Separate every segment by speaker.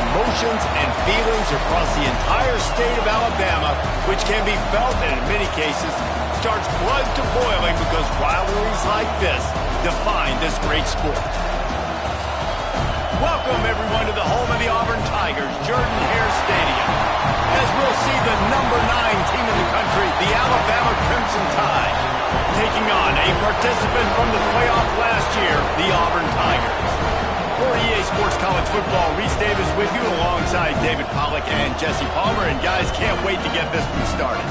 Speaker 1: emotions and feelings across the entire state of Alabama, which can be felt and in many cases starts blood to boiling because rivalries like this define this great sport. Welcome, everyone, to the home of the Auburn Tigers, Jordan-Hare Stadium, as we'll see the number 9 team in the country, the Alabama Crimson Tide, taking on a participant from the playoff last year, the Auburn Tigers. For EA Sports College Football, Reese Davis with you alongside David Pollack and Jesse Palmer, and guys, can't wait to get this one started.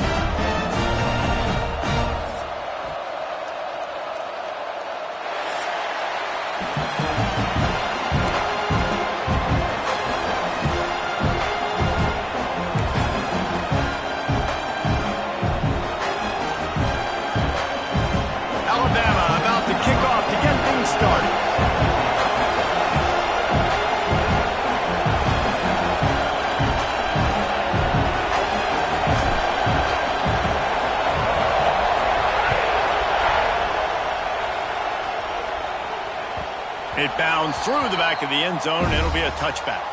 Speaker 1: It bounds through the back of the end zone. It'll be a touchback.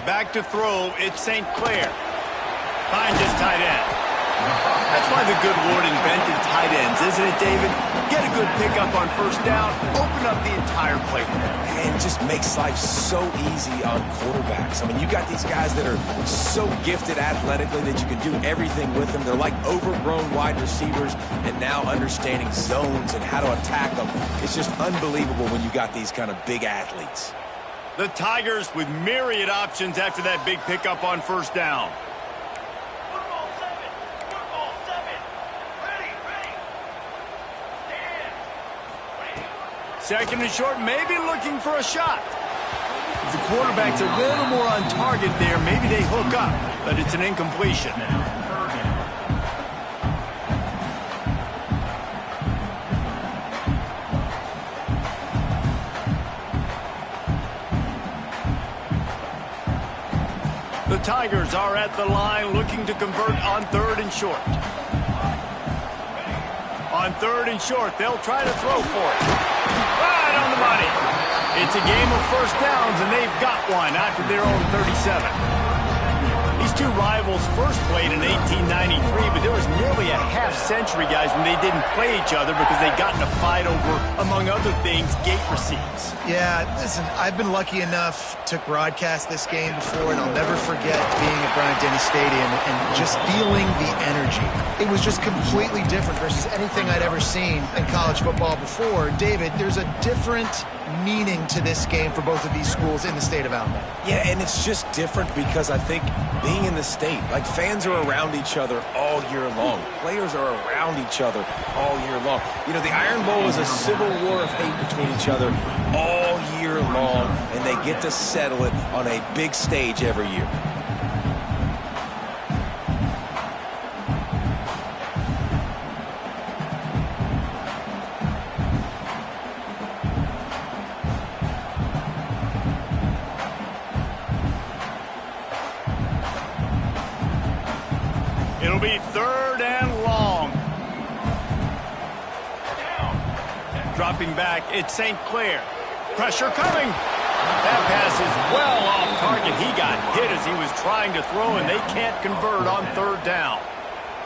Speaker 1: Back to throw, it's St. Clair. Finds his tight end. That's why the good Lord invented tight ends, isn't it, David? Get a good pickup on first down, open up the entire playbook.
Speaker 2: And it just makes life so easy on quarterbacks. I mean, you got these guys that are so gifted athletically that you can do everything with them. They're like overgrown wide receivers, and now understanding zones and how to attack them. It's just unbelievable when you got these kind of big athletes.
Speaker 1: The Tigers with myriad options after that big pickup on first down.
Speaker 3: Football seven. Ready. Stand.
Speaker 1: Second and short, maybe looking for a shot. If the quarterback's a little more on target there, maybe they hook up, but it's an incompletion. The Tigers are at the line looking to convert on third and short. On third and short, they'll try to throw for it. Right on the money. It's a game of first downs, and they've got one after their own 37. These two rivals first played in 1893, but there was nearly a half-century, guys, when they didn't play each other because they got in a fight over, among other things, gate receipts.
Speaker 4: Yeah, listen, I've been lucky enough to broadcast this game before, and I'll never forget being at Bryant-Denny Stadium and just feeling the energy. It was just completely different versus anything I'd ever seen in college football before. David, there's a different meaning to this game for both of these schools in the state of Alabama.
Speaker 2: Yeah, and it's just different because I think being in the state, like fans are around each other all year long. Players are around each other all year long. You know, the Iron Bowl is a civil war of hate between each other all year long, and they get to settle it on a big stage every year.
Speaker 1: It'll be third and long. Dropping back, it's St. Clair. Pressure coming. That pass is well off target. He got hit as he was trying to throw, and they can't convert on third down.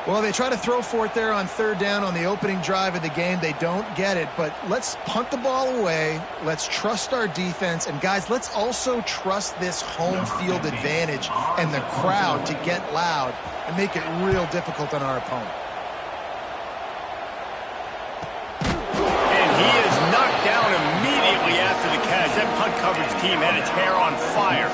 Speaker 4: Well, they try to throw for it there on third down on the opening drive of the game. They don't get it, but let's punt the ball away. Let's trust our defense. And, guys, let's also trust this home field advantage and the crowd to get loud and make it real difficult on our opponent.
Speaker 1: And he is knocked down immediately after the catch. That punt coverage team had its hair on fire.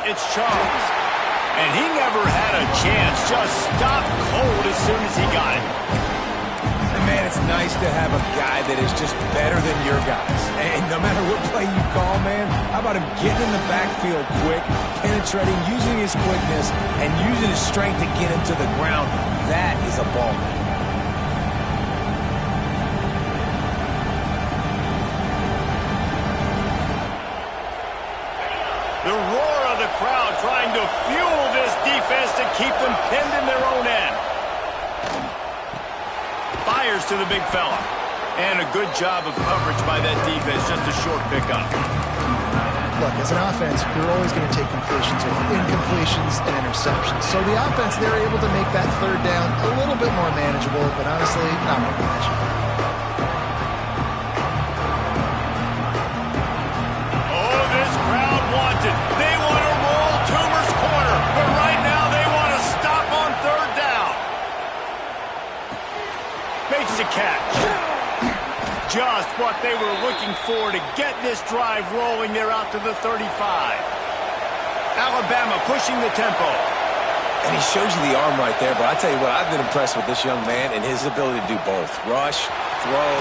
Speaker 1: it's Charles. And he never had a chance. Just stopped cold as soon as he got it.
Speaker 2: And man, it's nice to have a guy that is just better than your guys. And no matter what play you call, man, how about him getting in the backfield quick, penetrating, using his quickness, and using his strength to get him to the ground. That is a ball.
Speaker 1: The roar of the crowd trying to fuel this defense to keep them pinned in their own end. Fires to the big fella. And a good job of coverage by that defense. Just a short pickup.
Speaker 4: Look, as an offense, you're always going to take completions over incompletions and interceptions. So the offense, they're able to make that third down a little bit more manageable, but honestly, not more manageable.
Speaker 1: Oh, this crowd wants it. They want to roll Toomer's corner, but right now they want to stop on third down. Makes the catch. Just what they were looking for to get this drive rolling. They're out to the 35. Alabama pushing the tempo.
Speaker 2: And he shows you the arm right there, but I tell you what, I've been impressed with this young man and his ability to do both. Rush, throw,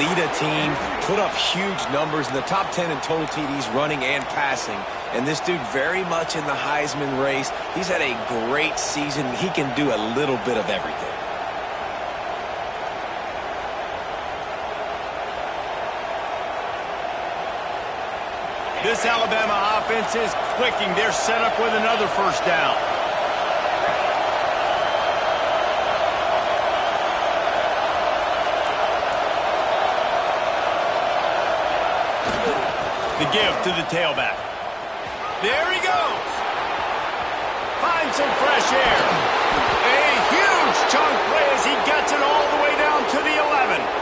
Speaker 2: lead a team, put up huge numbers in the top 10 in total TDs running and passing. And this dude very much in the Heisman race. He's had a great season. He can do a little bit of everything.
Speaker 1: This Alabama offense is clicking. They're set up with another first down. The give to the tailback. There he goes. Finds some fresh air. A huge chunk play as he gets it all the way down to the 11.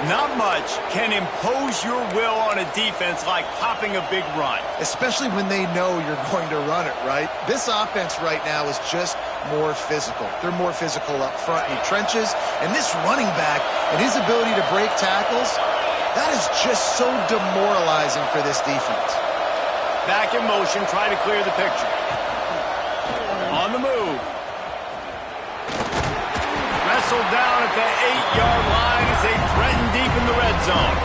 Speaker 1: Not much can impose your will on a defense like popping a big run.
Speaker 4: Especially when they know you're going to run it, right? This offense right now is just more physical. They're more physical up front in the trenches. And this running back and his ability to break tackles, that is just so demoralizing for this defense.
Speaker 1: Back in motion, try to clear the picture. On the move. Wrestled down at the 8-yard line as they threaten deep in the red zone.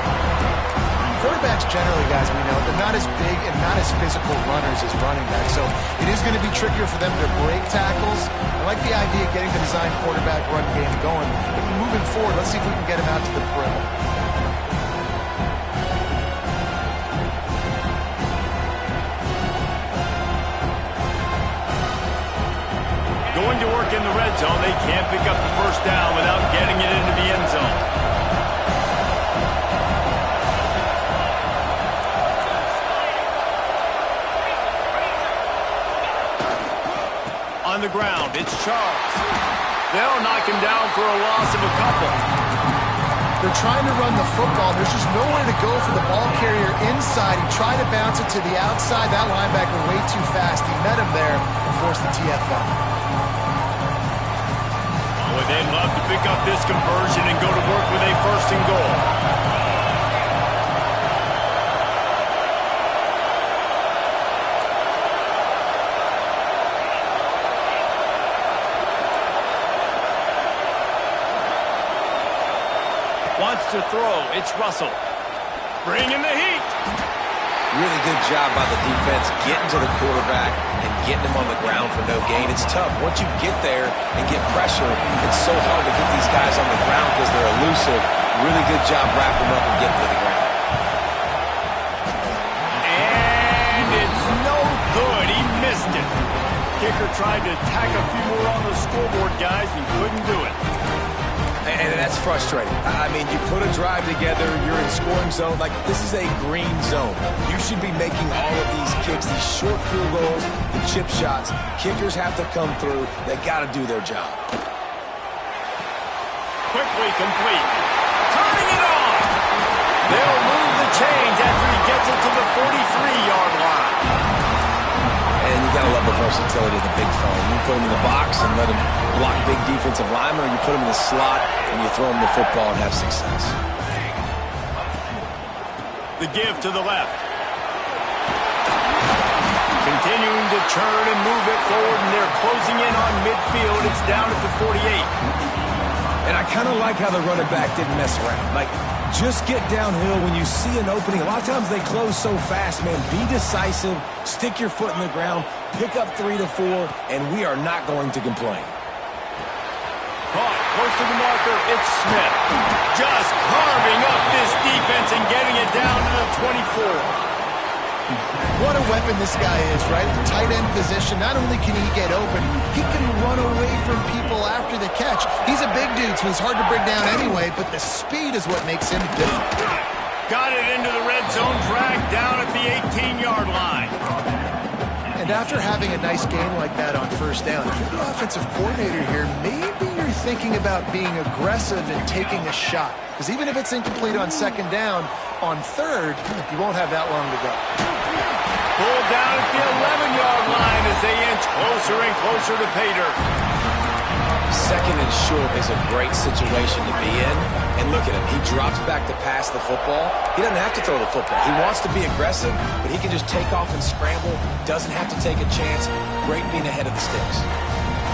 Speaker 4: Quarterbacks generally, guys, we know, they're not as big and not as physical runners as running backs, so it is going to be trickier for them to break tackles. I like the idea of getting the design quarterback run game going. But moving forward, let's see if we can get him out to the perimeter.
Speaker 1: Going to work in the red zone. They can't pick up the first down without getting it into the end zone. On the ground, it's Charles. They'll knock him down for a loss of a couple.
Speaker 4: They're trying to run the football. There's just nowhere to go for the ball carrier inside. He tried to bounce it to the outside. That linebacker way too fast. He met him there and forced the TFL.
Speaker 1: Boy, they'd love to pick up this conversion and go to work with a first and goal. Wants to throw. It's Russell. Bringing the heat.
Speaker 2: Really good job by the defense getting to the quarterback and getting him on the ground for no gain. It's tough. Once you get there and get pressure, it's so hard to get these guys on the ground because they're elusive. Really good job wrapping them up and getting to the ground.
Speaker 1: And it's no good. He missed it. Kicker tried to tack a few more on the scoreboard, guys, and couldn't do it.
Speaker 2: And that's frustrating. I mean, you put a drive together, you're in scoring zone. Like, this is a green zone. You should be making all of these kicks, these short field goals, the chip shots. Kickers have to come through. They got to do their job.
Speaker 1: Quickly complete. Turning it on. They'll move the chains after he gets it to the 43-yard line.
Speaker 2: And you got to love the versatility of the big fella. You put him in the box and let him block big defensive linemen, or you put him in the slot and you throw him the football and have success.
Speaker 1: The give to the left. continuing to churn and move it forward, and they're closing in on midfield. It's down at the 48.
Speaker 2: And I kind of like how the running back didn't mess around. Like, just get downhill when you see an opening. A lot of times they close so fast, man. Be decisive, stick your foot in the ground, pick up 3 to 4, and we are not going to complain.
Speaker 1: Caught close to the marker, it's Smith. Just carving up this defense and getting it down to the 24.
Speaker 4: What a weapon this guy is, right? The tight end position, not only can he get open, he can run away from people after the catch. He's a big dude, so he's hard to bring down anyway, but the speed is what makes him different.
Speaker 1: Got it into the red zone, dragged down at the 18-yard line.
Speaker 4: And after having a nice game like that on first down, if you're the offensive coordinator here, maybe you're thinking about being aggressive and taking a shot. Because even if it's incomplete on second down, on third, you won't have that long to go.
Speaker 1: Pulled down at the 11-yard line as they inch closer and closer to pay dirt.
Speaker 2: Second and short is a great situation to be in. And look at him. He drops back to pass the football. He doesn't have to throw the football. He wants to be aggressive, but he can just take off and scramble. Doesn't have to take a chance. Great being ahead of the sticks.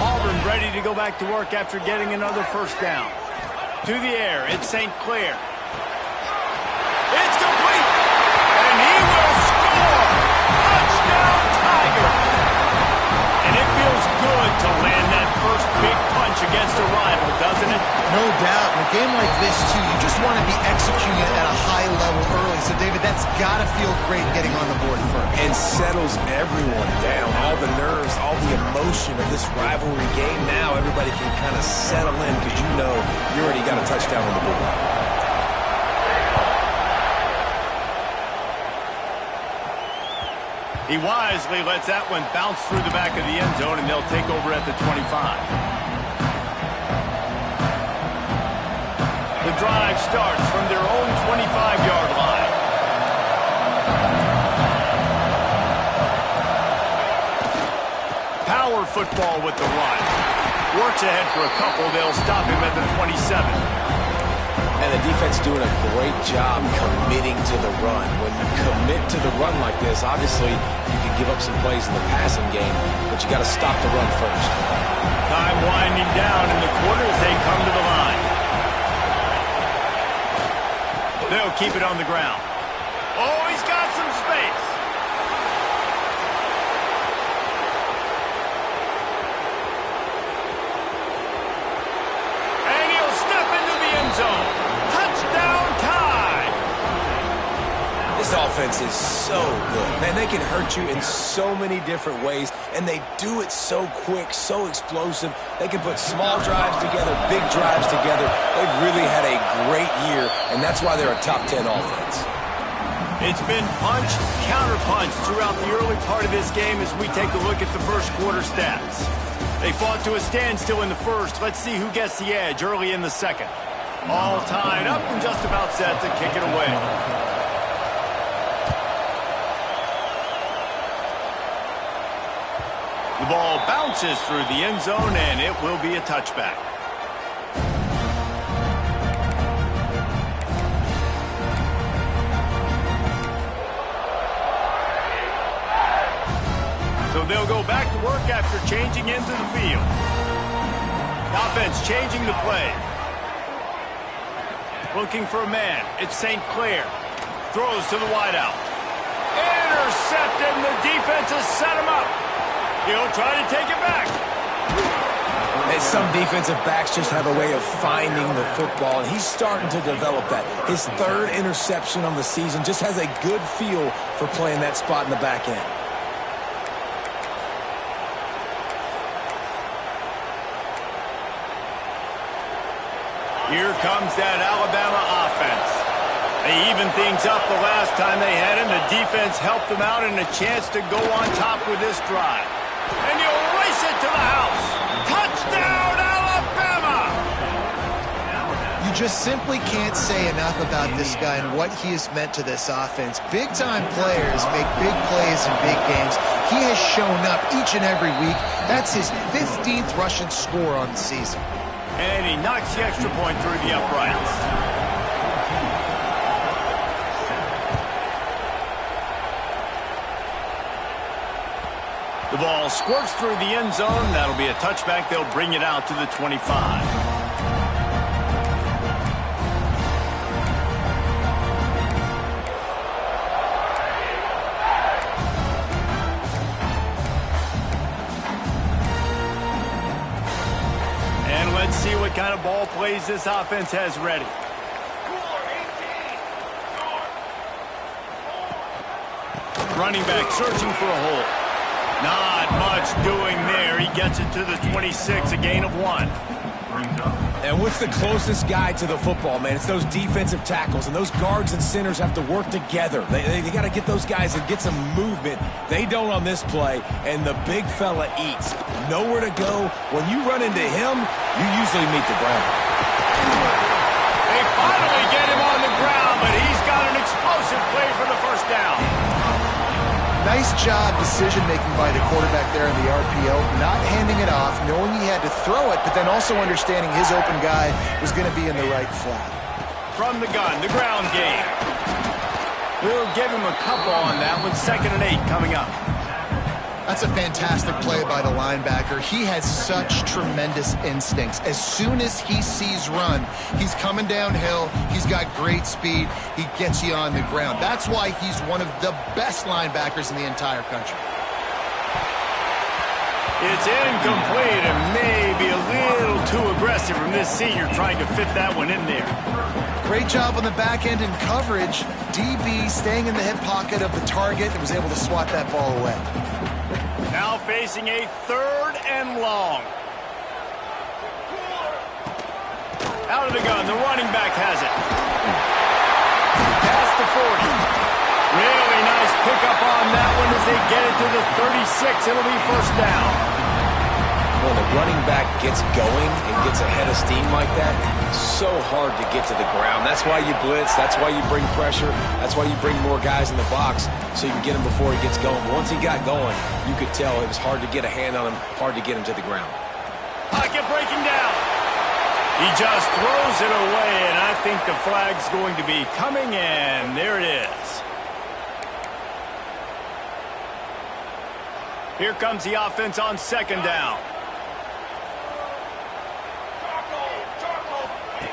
Speaker 1: Auburn ready to go back to work after getting another first down. To the air, it's St. Clair. It's complete! And he will score! Touchdown, Tiger! And it feels good to land that first big punch against a rival, doesn't it?
Speaker 4: No doubt. In a game like this, too, you just want to be executing it at a high level early. So, David, that's got to feel great getting on the board first.
Speaker 2: And settles everyone down. All the nerves, all the emotion of this rivalry game. Now everybody can kind of settle in because you know you already got a touchdown on the board.
Speaker 1: He wisely lets that one bounce through the back of the end zone, and they'll take over at the 25. The drive starts from their own 25-yard line. Power football with the run. Works ahead for a couple. They'll stop him at the 27.
Speaker 2: And the defense doing a great job committing to the run. When you commit to the run like this, obviously you can give up some plays in the passing game, but you got to stop the run first.
Speaker 1: Time winding down in the quarter as they come to the line. They'll keep it on the ground. Oh, he's got some space. And he'll step into the end zone. Touchdown time!
Speaker 2: This offense is so good. Man, they can hurt you in so many different ways, and they do it so quick, so explosive. They can put small drives together, big drives together. They've really had a great year, and that's why they're a top 10 offense.
Speaker 1: It's been punch, counter-punch throughout the early part of this game as we take a look at the first quarter stats. They fought to a standstill in the first. Let's see who gets the edge early in the second. All tied up and just about set to kick it away. The ball bounces through the end zone, and it will be a touchback. So they'll go back to work after changing into the field. Offense changing the play. Looking for a man. It's St. Clair. Throws to the wideout. Intercepted, and the defense has set him up. He'll try to take it back.
Speaker 2: And some defensive backs just have a way of finding the football, and he's starting to develop that. His third interception on the season, just has a good feel for playing that spot in the back end.
Speaker 1: Here comes that Alabama offense. They evened things up the last time they had him. The defense helped them out and a chance to go on top with this drive. And he'll race it to the house. Touchdown, Alabama!
Speaker 4: You just simply can't say enough about this guy and what he has meant to this offense. Big-time players make big plays in big games. He has shown up each and every week. That's his 15th rushing score on the season.
Speaker 1: And he knocks the extra point through the uprights. The ball squirts through the end zone. That'll be a touchback. They'll bring it out to the 25. And let's see what kind of ball plays this offense has ready. Running back searching for a hole. Not much doing there. He gets it to the 26, a gain of 1.
Speaker 2: And what's the closest guy to the football, man? It's those defensive tackles, and those guards and centers have to work together. They got to get those guys and get some movement. They don't on this play, and the big fella eats. Nowhere to go. When you run into him, you usually meet the ground.
Speaker 1: They finally get him on the ground, but he's got an explosive play for the first down.
Speaker 4: Nice job decision-making by the quarterback there in the RPO, not handing it off, knowing he had to throw it, but then also understanding his open guy was going to be in the right flat.
Speaker 1: From the gun, the ground game. We'll give him a couple on that one. 2nd and 8 coming up.
Speaker 4: That's a fantastic play by the linebacker. He has such tremendous instincts. As soon as he sees run, he's coming downhill. He's got great speed. He gets you on the ground. That's why he's one of the best linebackers in the entire country.
Speaker 1: It's incomplete and maybe a little too aggressive from this senior trying to fit that one in there.
Speaker 4: Great job on the back end in coverage. DB staying in the hip pocket of the target and was able to swat that ball away.
Speaker 1: Now facing a 3rd and long. Out of the gun, the running back has it. Past the 40. Really nice pickup on that one as they get it to the 36. It'll be first down.
Speaker 2: When the running back gets going and gets ahead of steam like that, it's so hard to get to the ground. That's why you blitz. That's why you bring pressure. That's why you bring more guys in the box so you can get him before he gets going. Once he got going, you could tell it was hard to get a hand on him, hard to get him to the ground.
Speaker 1: Pocket breaking down. He just throws it away, and I think the flag's going to be coming in. There it is. Here comes the offense on 2nd down.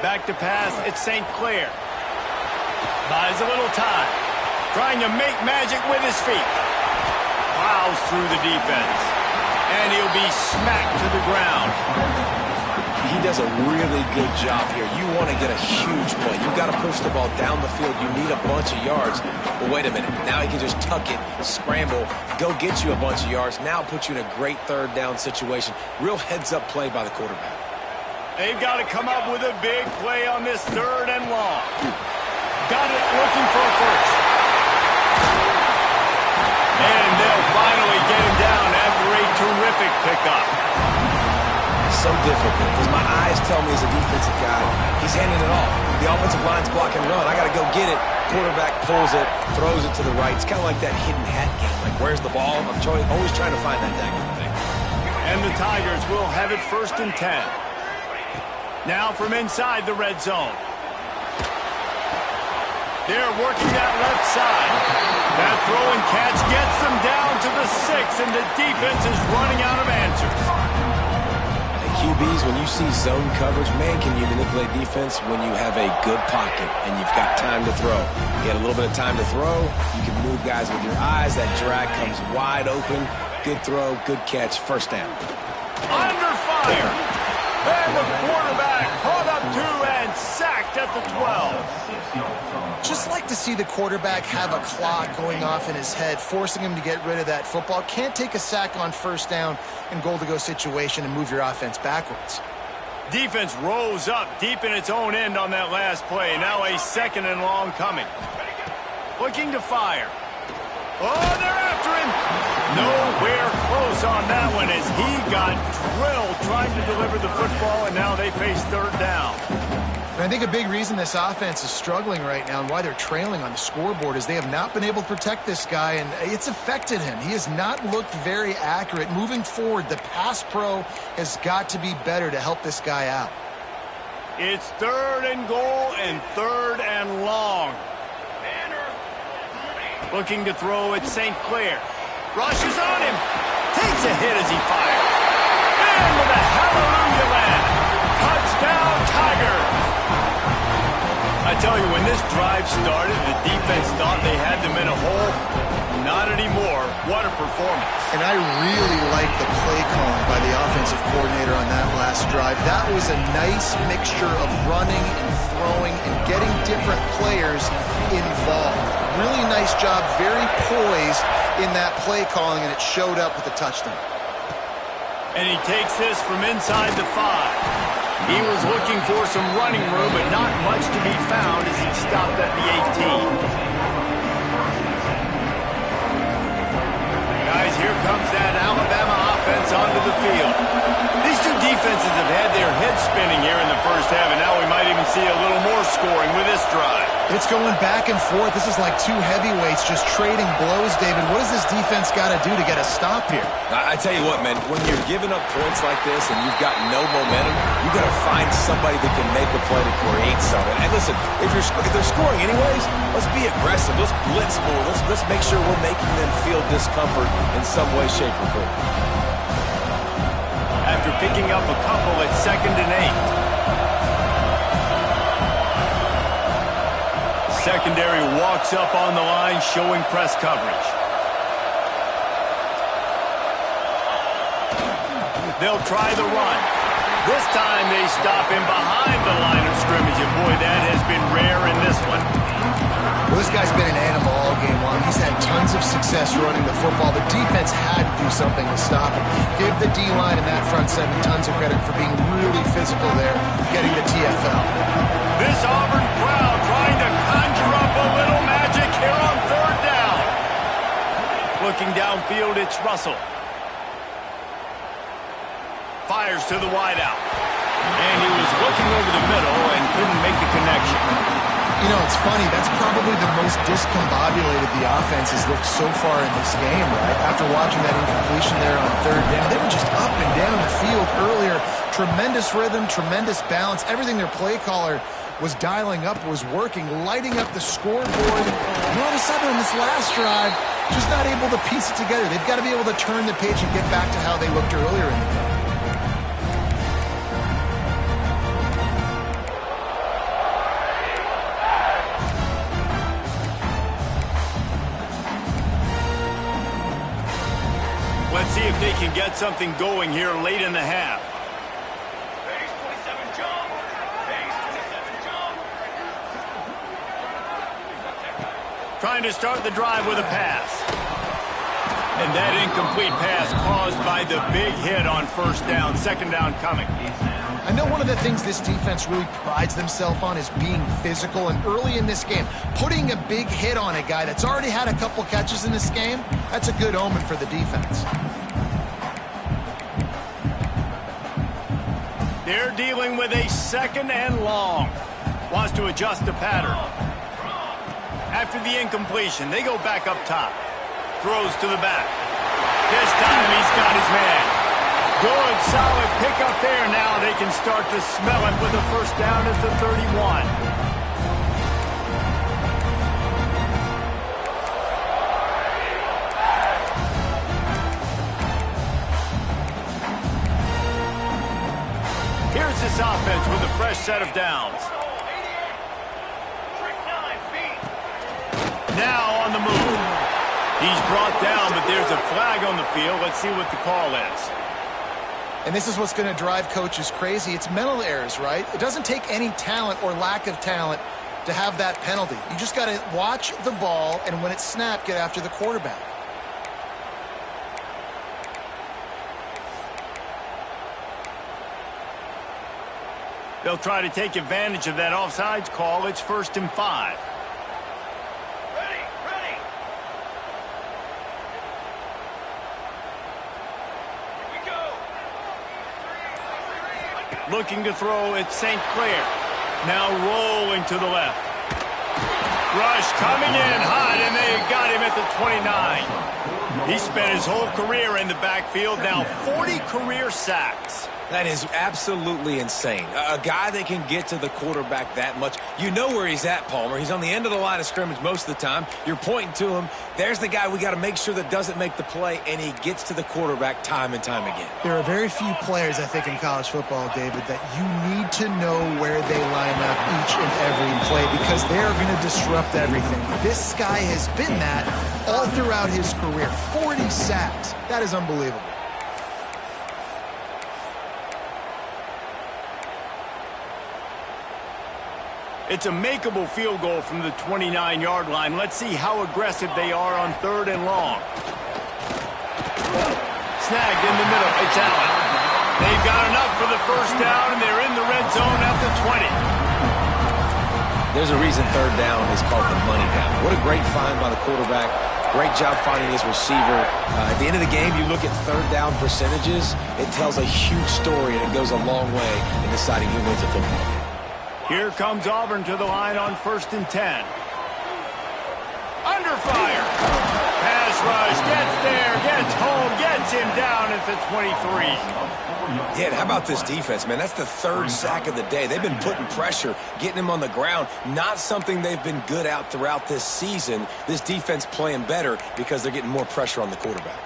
Speaker 1: Back to pass, it's St. Clair. Buys a little time. Trying to make magic with his feet. Plows through the defense. And he'll be smacked to the ground.
Speaker 2: He does a really good job here. You want to get a huge play. You've got to push the ball down the field. You need a bunch of yards. But wait a minute. Now he can just tuck it, scramble, go get you a bunch of yards. Now put you in a great 3rd down situation. Real heads-up play by the quarterback.
Speaker 1: They've got to come up with a big play on this 3rd and long. Got it looking for a first. And they'll finally get him down after a terrific pickup.
Speaker 2: So difficult because my eyes tell me as a defensive guy, he's handing it off. The offensive line's blocking run. I got to go get it. Quarterback pulls it, throws it to the right. It's kind of like that hidden hat game. Like, where's the ball? I'm always trying to find that daggone thing.
Speaker 1: And the Tigers will have it 1st and 10. Now from inside the red zone. They're working that left side. That throw and catch gets them down to the 6, and the defense is running out of answers.
Speaker 2: QBs, when you see zone coverage, man, can you manipulate defense when you have a good pocket and you've got time to throw. You had a little bit of time to throw. You can move guys with your eyes. That drag comes wide open. Good throw, good catch, first down.
Speaker 1: Under fire. And the quarterback caught up to and sacked at the 12.
Speaker 4: Just like to see the quarterback have a clock going off in his head, forcing him to get rid of that football. Can't take a sack on 1st down in goal-to-go situation and move your offense backwards.
Speaker 1: Defense rose up deep in its own end on that last play. Now a 2nd and long coming. Looking to fire. Oh, they're after him. Nowhere close on that one as he got drilled trying to deliver the football, and now they face 3rd down.
Speaker 4: And I think a big reason this offense is struggling right now and why they're trailing on the scoreboard is they have not been able to protect this guy, and it's affected him. He has not looked very accurate. Moving forward, the pass pro has got to be better to help this guy out.
Speaker 1: It's 3rd and goal and 3rd and long. Looking to throw at St. Clair. Rushes on him. Takes a hit as he fires. And with a hallelujah land. Touchdown, Tiger. I tell you, when this drive started, the defense thought they had them in a hole. Not anymore. What a performance.
Speaker 4: And I really like the play calling by the offensive coordinator on that last drive. That was a nice mixture of running and throwing and getting different players involved. Really nice job, very poised in that play calling, and it showed up with a touchdown.
Speaker 1: And he takes this from inside the 5. He was looking for some running room, but not much to be found as he stopped at the 18. Guys, here comes that Alabama offense onto the field. These two defenses have had their heads spinning here in the first half, and now we might even see a little more scoring with this drive.
Speaker 4: It's going back and forth. This is like two heavyweights just trading blows, David. What does this defense got to do to get a stop here?
Speaker 2: I tell you what, man, when you're giving up points like this and you've got no momentum, you got to find somebody that can make a play to create something. And listen, if they're scoring anyways, let's be aggressive. Let's blitz more. Let's make sure we're making them feel discomfort in some way, shape, or form.
Speaker 1: After picking up a couple at 2nd and 8. Secondary walks up on the line, showing press coverage. They'll try the run. This time they stop him behind the line of scrimmage, and boy, that has been rare in this one.
Speaker 4: Well, this guy's been an animal all game long. He's had tons of success running the football. The defense had to do something to stop him. Give the D-line and that front seven tons of credit for being really physical there, getting the TFL.
Speaker 1: This Auburn crowd trying to conjure up a little magic here on 3rd down. Looking downfield, it's Russell. Fires to the wideout. And he was looking over the middle and couldn't make the connection.
Speaker 4: You know, it's funny. That's probably the most discombobulated the offense has looked so far in this game, right? After watching that incompletion there on 3rd down, they were just up and down the field earlier. Tremendous rhythm, tremendous balance. Everything their play caller was dialing up was working, lighting up the scoreboard. And all of a sudden on this last drive, just not able to piece it together. They've got to be able to turn the page and get back to how they looked earlier in the game.
Speaker 1: Let's see if they can get something going here late in the half.
Speaker 3: Base 27 jump. Base 27 jump.
Speaker 1: Trying to start the drive with a pass. And that incomplete pass caused by the big hit on 1st down. 2nd down coming.
Speaker 4: I know one of the things this defense really prides themselves on is being physical, and early in this game, putting a big hit on a guy that's already had a couple catches in this game, that's a good omen for the defense.
Speaker 1: They're dealing with a 2nd and long. Wants to adjust the pattern. After the incompletion, they go back up top. Throws to the back. This time he's got his man. Good, solid pickup there. Now they can start to smell it with a 1st down at the 31. Here's this offense with a fresh set of downs. Now on the move. He's brought down, but there's a flag on the field. Let's see what the call is.
Speaker 4: And this is what's going to drive coaches crazy. It's mental errors, right? It doesn't take any talent or lack of talent to have that penalty. You just got to watch the ball, and when it's snapped, get after the quarterback.
Speaker 1: They'll try to take advantage of that offsides call. It's 1st and 5. Looking to throw at St. Clair. Now rolling to the left. Rush coming in hot, and they got him at the 29. He spent his whole career in the backfield, now 40 career sacks.
Speaker 2: That is absolutely insane. A guy that can get to the quarterback that much. You know where he's at, Palmer. He's on the end of the line of scrimmage most of the time. You're pointing to him. There's the guy we got to make sure that doesn't make the play, and he gets to the quarterback time and time again.
Speaker 4: There are very few players, I think, in college football, David, that you need to know where they line up each and every play because they're going to disrupt everything. This guy has been that all throughout his career. 40 sacks. That is unbelievable.
Speaker 1: It's a makeable field goal from the 29-yard line. Let's see how aggressive they are on 3rd and long. Snagged in the middle. It's Allen. They've got enough for the first down, and they're in the red zone at the 20.
Speaker 2: There's a reason 3rd down is called the money down. What a great find by the quarterback. Great job finding his receiver. At the end of the game, you look at 3rd down percentages. It tells a huge story, and it goes a long way in deciding who wins a football game.
Speaker 1: Here comes Auburn to the line on 1st and 10. Under fire. Pass rush. Gets there. Gets home. Gets him down at the 23.
Speaker 2: Yeah, and how about this defense, man? That's the 3rd sack of the day. They've been putting pressure, getting him on the ground. Not something they've been good at throughout this season. This defense playing better because they're getting more pressure on the quarterback.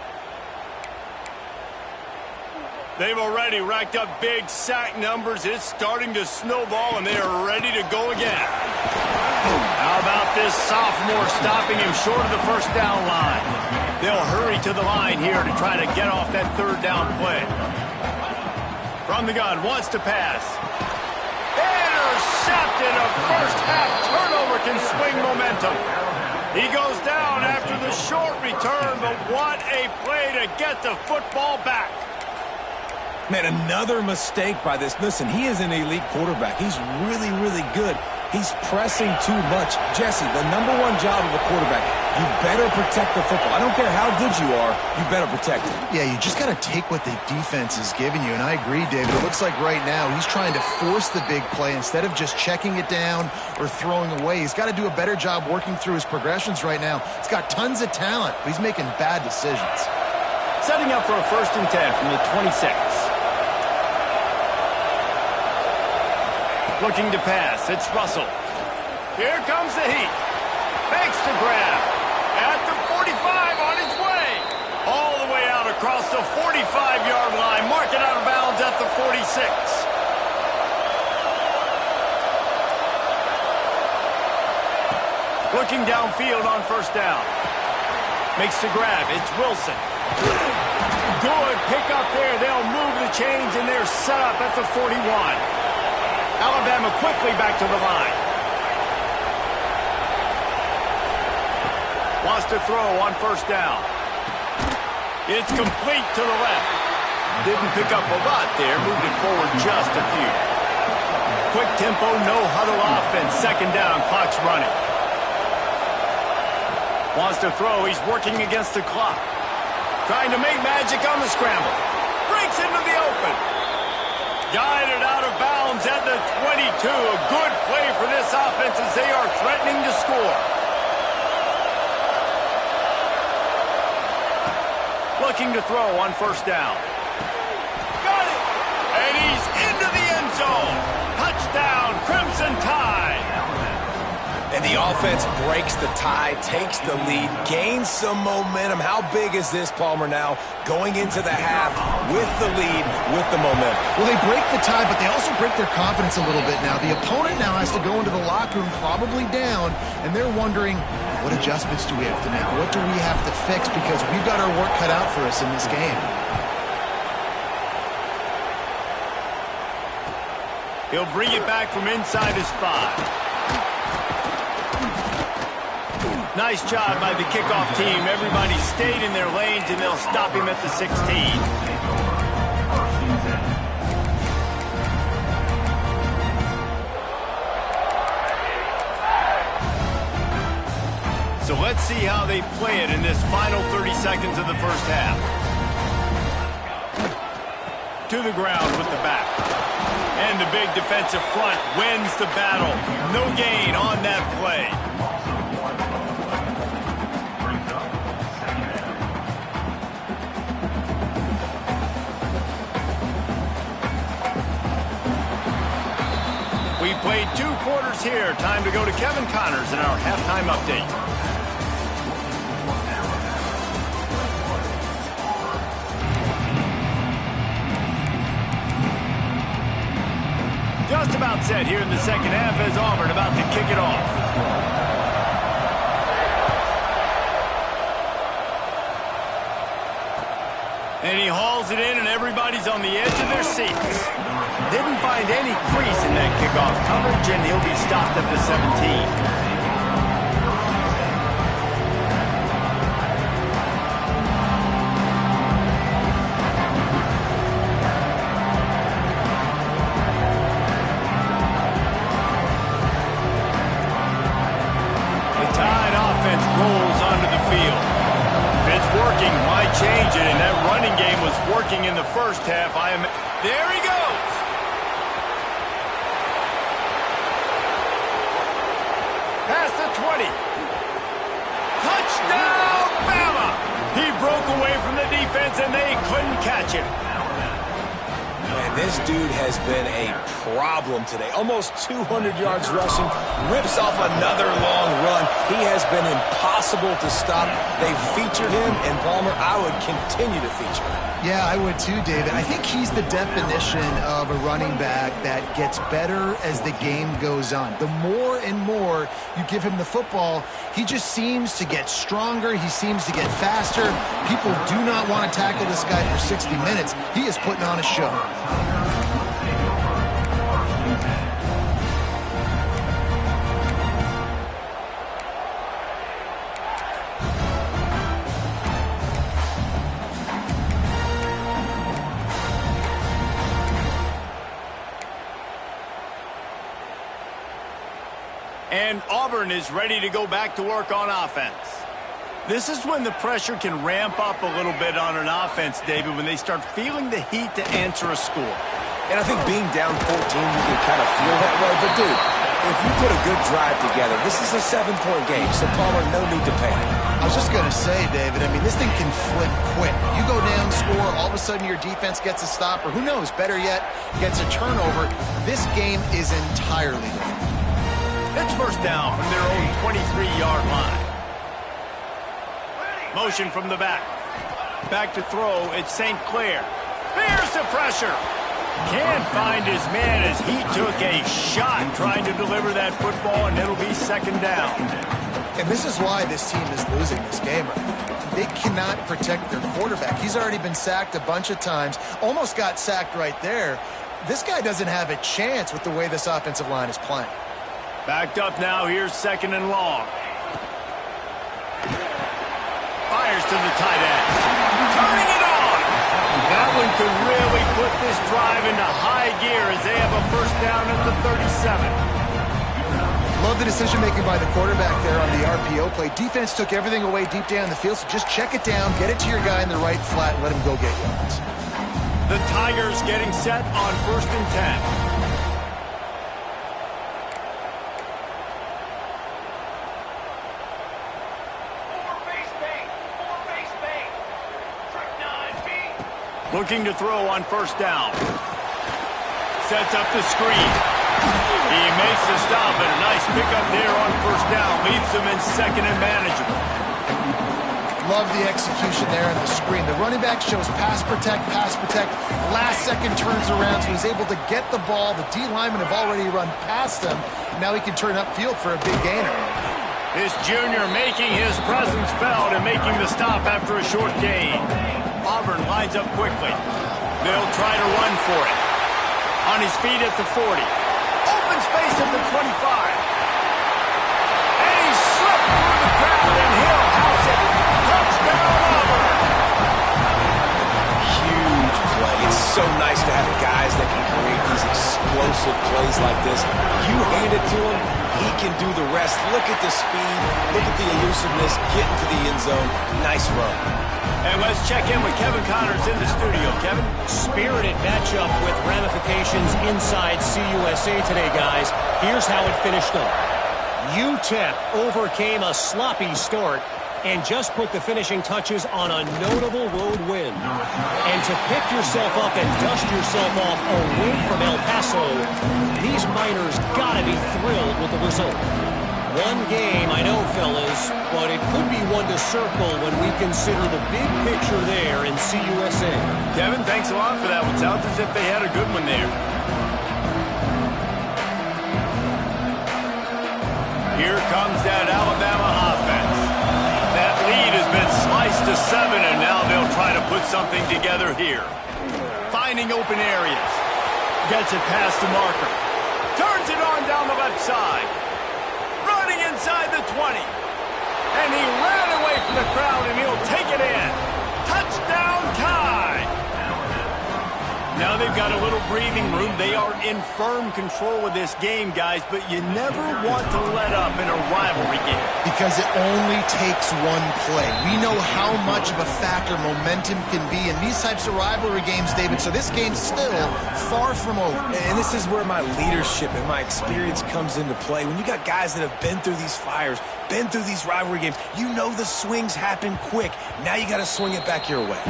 Speaker 1: They've already racked up big sack numbers. It's starting to snowball, and they are ready to go again. How about this sophomore stopping him short of the first down line? They'll hurry to the line here to try to get off that 3rd down play. From the gun, wants to pass. Intercepted. A first-half turnover can swing momentum. He goes down after the short return, but what a play to get the football back.
Speaker 2: Man, another mistake by this. Listen, he is an elite quarterback. He's really, really good. He's pressing too much. Jesse, the #1 job of a quarterback, you better protect the football. I don't care how good you are, you better protect it.
Speaker 4: Yeah, you just got to take what the defense is giving you, and I agree, David. It looks like right now he's trying to force the big play instead of just checking it down or throwing away. He's got to do a better job working through his progressions right now. He's got tons of talent, but he's making bad decisions.
Speaker 1: Setting up for a 1st and 10 from the 26. Looking to pass. It's Russell. Here comes the heat. Makes the grab. At the 45 on his way. All the way out across the 45-yard line. Mark it out of bounds at the 46. Looking downfield on 1st down. Makes the grab. It's Wilson. Good pick up there. They'll move the chains, and they're set up at the 41. Alabama quickly back to the line. Wants to throw on 1st down. It's complete to the left. Didn't pick up a lot there. Moved it forward just a few. Quick tempo, no huddle offense. 2nd down, clock's running. Wants to throw. He's working against the clock. Trying to make magic on the scramble. Breaks into the open. Guided out of bounds at the 22. A good play for this offense as they are threatening to score. Looking to throw on 1st down. Got it! And he's into the end zone. Touchdown, Crimson Tide.
Speaker 2: And the offense breaks the tie, takes the lead, gains some momentum. How big is this, Palmer, now? Going into the half with the lead, with the momentum.
Speaker 4: Well, they break the tie, but they also break their confidence a little bit now. The opponent now has to go into the locker room probably down, and they're wondering, what adjustments do we have to make? What do we have to fix? Because we've got our work cut out for us in this game.
Speaker 1: He'll bring it back from inside his 5. Nice job by the kickoff team. Everybody stayed in their lanes, and they'll stop him at the 16. So let's see how they play it in this final 30 seconds of the first half. To the ground with the back. And the big defensive front wins the battle. No gain on that play. We played 2 quarters here. Time to go to Kevin Connors in our halftime update. Just about set here in the second half as Auburn about to kick it off. And he hauls it in, and everybody's on the edge of their seats. Didn't find any crease in that kickoff coverage, and he'll be stopped at the 17. Rolls onto the field. If it's working, why change it? And that running game was working in the first half. There he goes. Past the 20. Touchdown, Bama! He broke away from the defense, and they couldn't catch him.
Speaker 2: Man, this dude has been a problem today. Almost 200 yards rushing, rips off another long run. He has been impossible to stop. They've featured him, and Palmer, I would continue to feature him.
Speaker 4: Yeah, I would too, David. I think he's the definition of a running back that gets better as the game goes on. The more and more you give him the football, he just seems to get stronger. He seems to get faster. People do not want to tackle this guy for 60 minutes. He is putting on a show.
Speaker 1: And Auburn is ready to go back to work on offense. This is when the pressure can ramp up a little bit on an offense, David, when they start feeling the heat to answer a score.
Speaker 2: And I think being down 14, you can kind of feel that way. But, dude, if you put a good drive together, this is a 7-point game, so Palmer, no need to panic.
Speaker 4: I was just going to say, David, I mean, this thing can flip quick. You go down, score, all of a sudden your defense gets a stop, or who knows, better yet, gets a turnover. This game is entirely different.
Speaker 1: It's first down from their own 23-yard line. Motion from the back. Back to throw. It's St. Clair. There's the pressure. Can't find his man as he took a shot trying to deliver that football, and it'll be second down.
Speaker 4: And this is why this team is losing this game right now. They cannot protect their quarterback. He's already been sacked a bunch of times. Almost got sacked right there. This guy doesn't have a chance with the way this offensive line is playing.
Speaker 1: Backed up now. Here's second and long. Fires to the tight end. Turning it on. That one could really put this drive into high gear as they have a first down at the 37.
Speaker 4: Love the decision-making by the quarterback there on the RPO play. Defense took everything away deep down the field, so just check it down, get it to your guy in the right flat, and let him go get yards.
Speaker 1: The Tigers getting set on first and 10. Looking to throw on first down. Sets up the screen. He makes the stop, and a nice pickup there on first down. Leaves him in second and manageable.
Speaker 4: Love the execution there on the screen. The running back shows pass protect, pass protect. Last second turns around, so he's able to get the ball. The D linemen have already run past him. Now he can turn upfield for a big gainer.
Speaker 1: This junior making his presence felt and making the stop after a short gain. Auburn lines up quickly. They'll try to run for it. On his feet at the 40. Open space at the 25. And he slipped through the crowd, and he'll house it. Touchdown, Auburn.
Speaker 2: Huge play. It's so nice to have guys that can create these explosive plays like this. You hand it to them, He can do the rest. Look at the speed. Look at the elusiveness. Getting to the end zone. Nice run.
Speaker 1: And let's check in with Kevin Connors in the studio. Kevin?
Speaker 5: Spirited matchup with ramifications inside CUSA today, guys. Here's how it finished up. UTEP overcame a sloppy start and just put the finishing touches on a notable road win. And to pick yourself up and dust yourself off away from El Paso, these Miners gotta be thrilled with the result. One game, I know, fellas, but it could be one to circle when we consider the big picture there in CUSA.
Speaker 1: Kevin, thanks a lot for that one. Sounds as if they had a good one there. Here comes that Alabama offense. That lead has been sliced to 7, and now they'll try to put something together here. Finding open areas. Gets it past the marker. Turns it on down the left side. Running inside the 20. And he ran away from the crowd, and he'll take it in. Touchdown tie. Now they've got a little breathing room. They are in firm control of this game, guys, but you never want to let up in a rivalry game.
Speaker 4: Because it only takes one play. We know how much of a factor momentum can be in these types of rivalry games, David, so this game's still far from over.
Speaker 2: And this is where my leadership and my experience comes into play. When you got guys that have been through these fires, been through these rivalry games, you know the swings happen quick. Now you got to swing it back your way.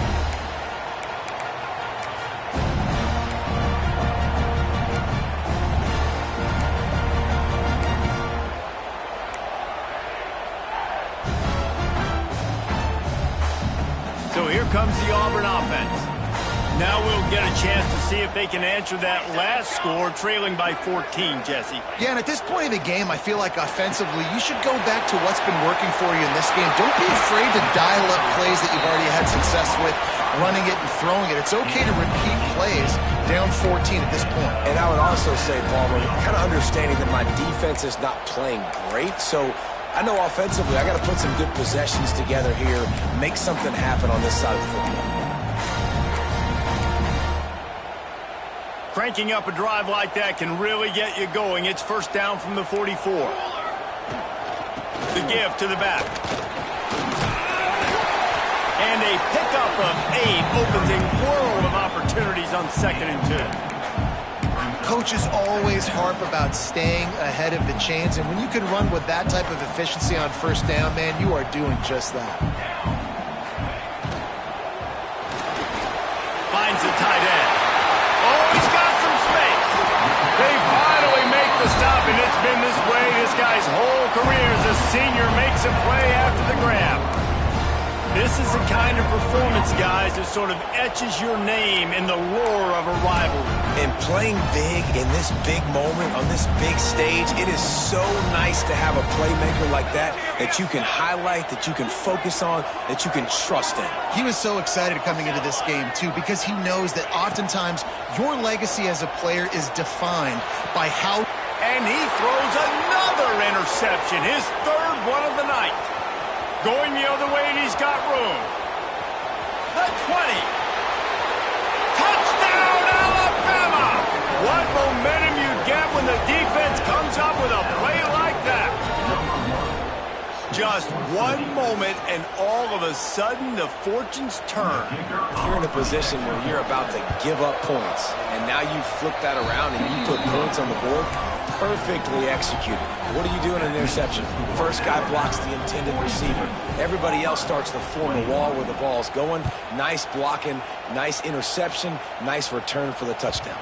Speaker 1: So here comes the Auburn offense. Now we'll get a chance to see if they can answer that last score, trailing by 14, Jesse.
Speaker 4: Yeah, and at this point of the game, I feel like offensively, you should go back to what's been working for you in this game. Don't be afraid to dial up plays that you've already had success with, running it and throwing it. It's okay to repeat plays down 14 at this point.
Speaker 2: And I would also say, Palmer, kind of understanding that my defense is not playing great, so I know offensively I got to put some good possessions together here, make something happen on this side of the football.
Speaker 1: Cranking up a drive like that can really get you going. It's first down from the 44. The give to the back. And a pickup of 8 opens a world of opportunities on 2nd and 2.
Speaker 4: Coaches always harp about staying ahead of the chains, and when you can run with that type of efficiency on first down, man, you are doing just that.
Speaker 1: Finds the tight end. Oh, he's got some space. They finally make the stop, and it's been this way this guy's whole career as a senior makes a play after the grab. This is the kind of performance, guys, that sort of etches your name in the lore of a rivalry.
Speaker 2: And playing big in this big moment, on this big stage, it is so nice to have a playmaker like that you can highlight, that you can focus on, that you can trust in.
Speaker 4: He was so excited coming into this game, too, because he knows that oftentimes your legacy as a player is defined by how...
Speaker 1: And he throws another interception, his 3rd one of the night. Going the other way, and he's got room. The 20. Touchdown, Alabama! What momentum you get when the defense comes up with a play like that. Just one moment, and all of a sudden, the fortunes turn.
Speaker 2: You're in a position where you're about to give up points, and now you flip that around and you put points on the board. Perfectly executed. What do you do in an interception? First guy blocks the intended receiver. Everybody else starts to form a wall where the ball's going. Nice blocking, nice interception, nice return for the touchdown.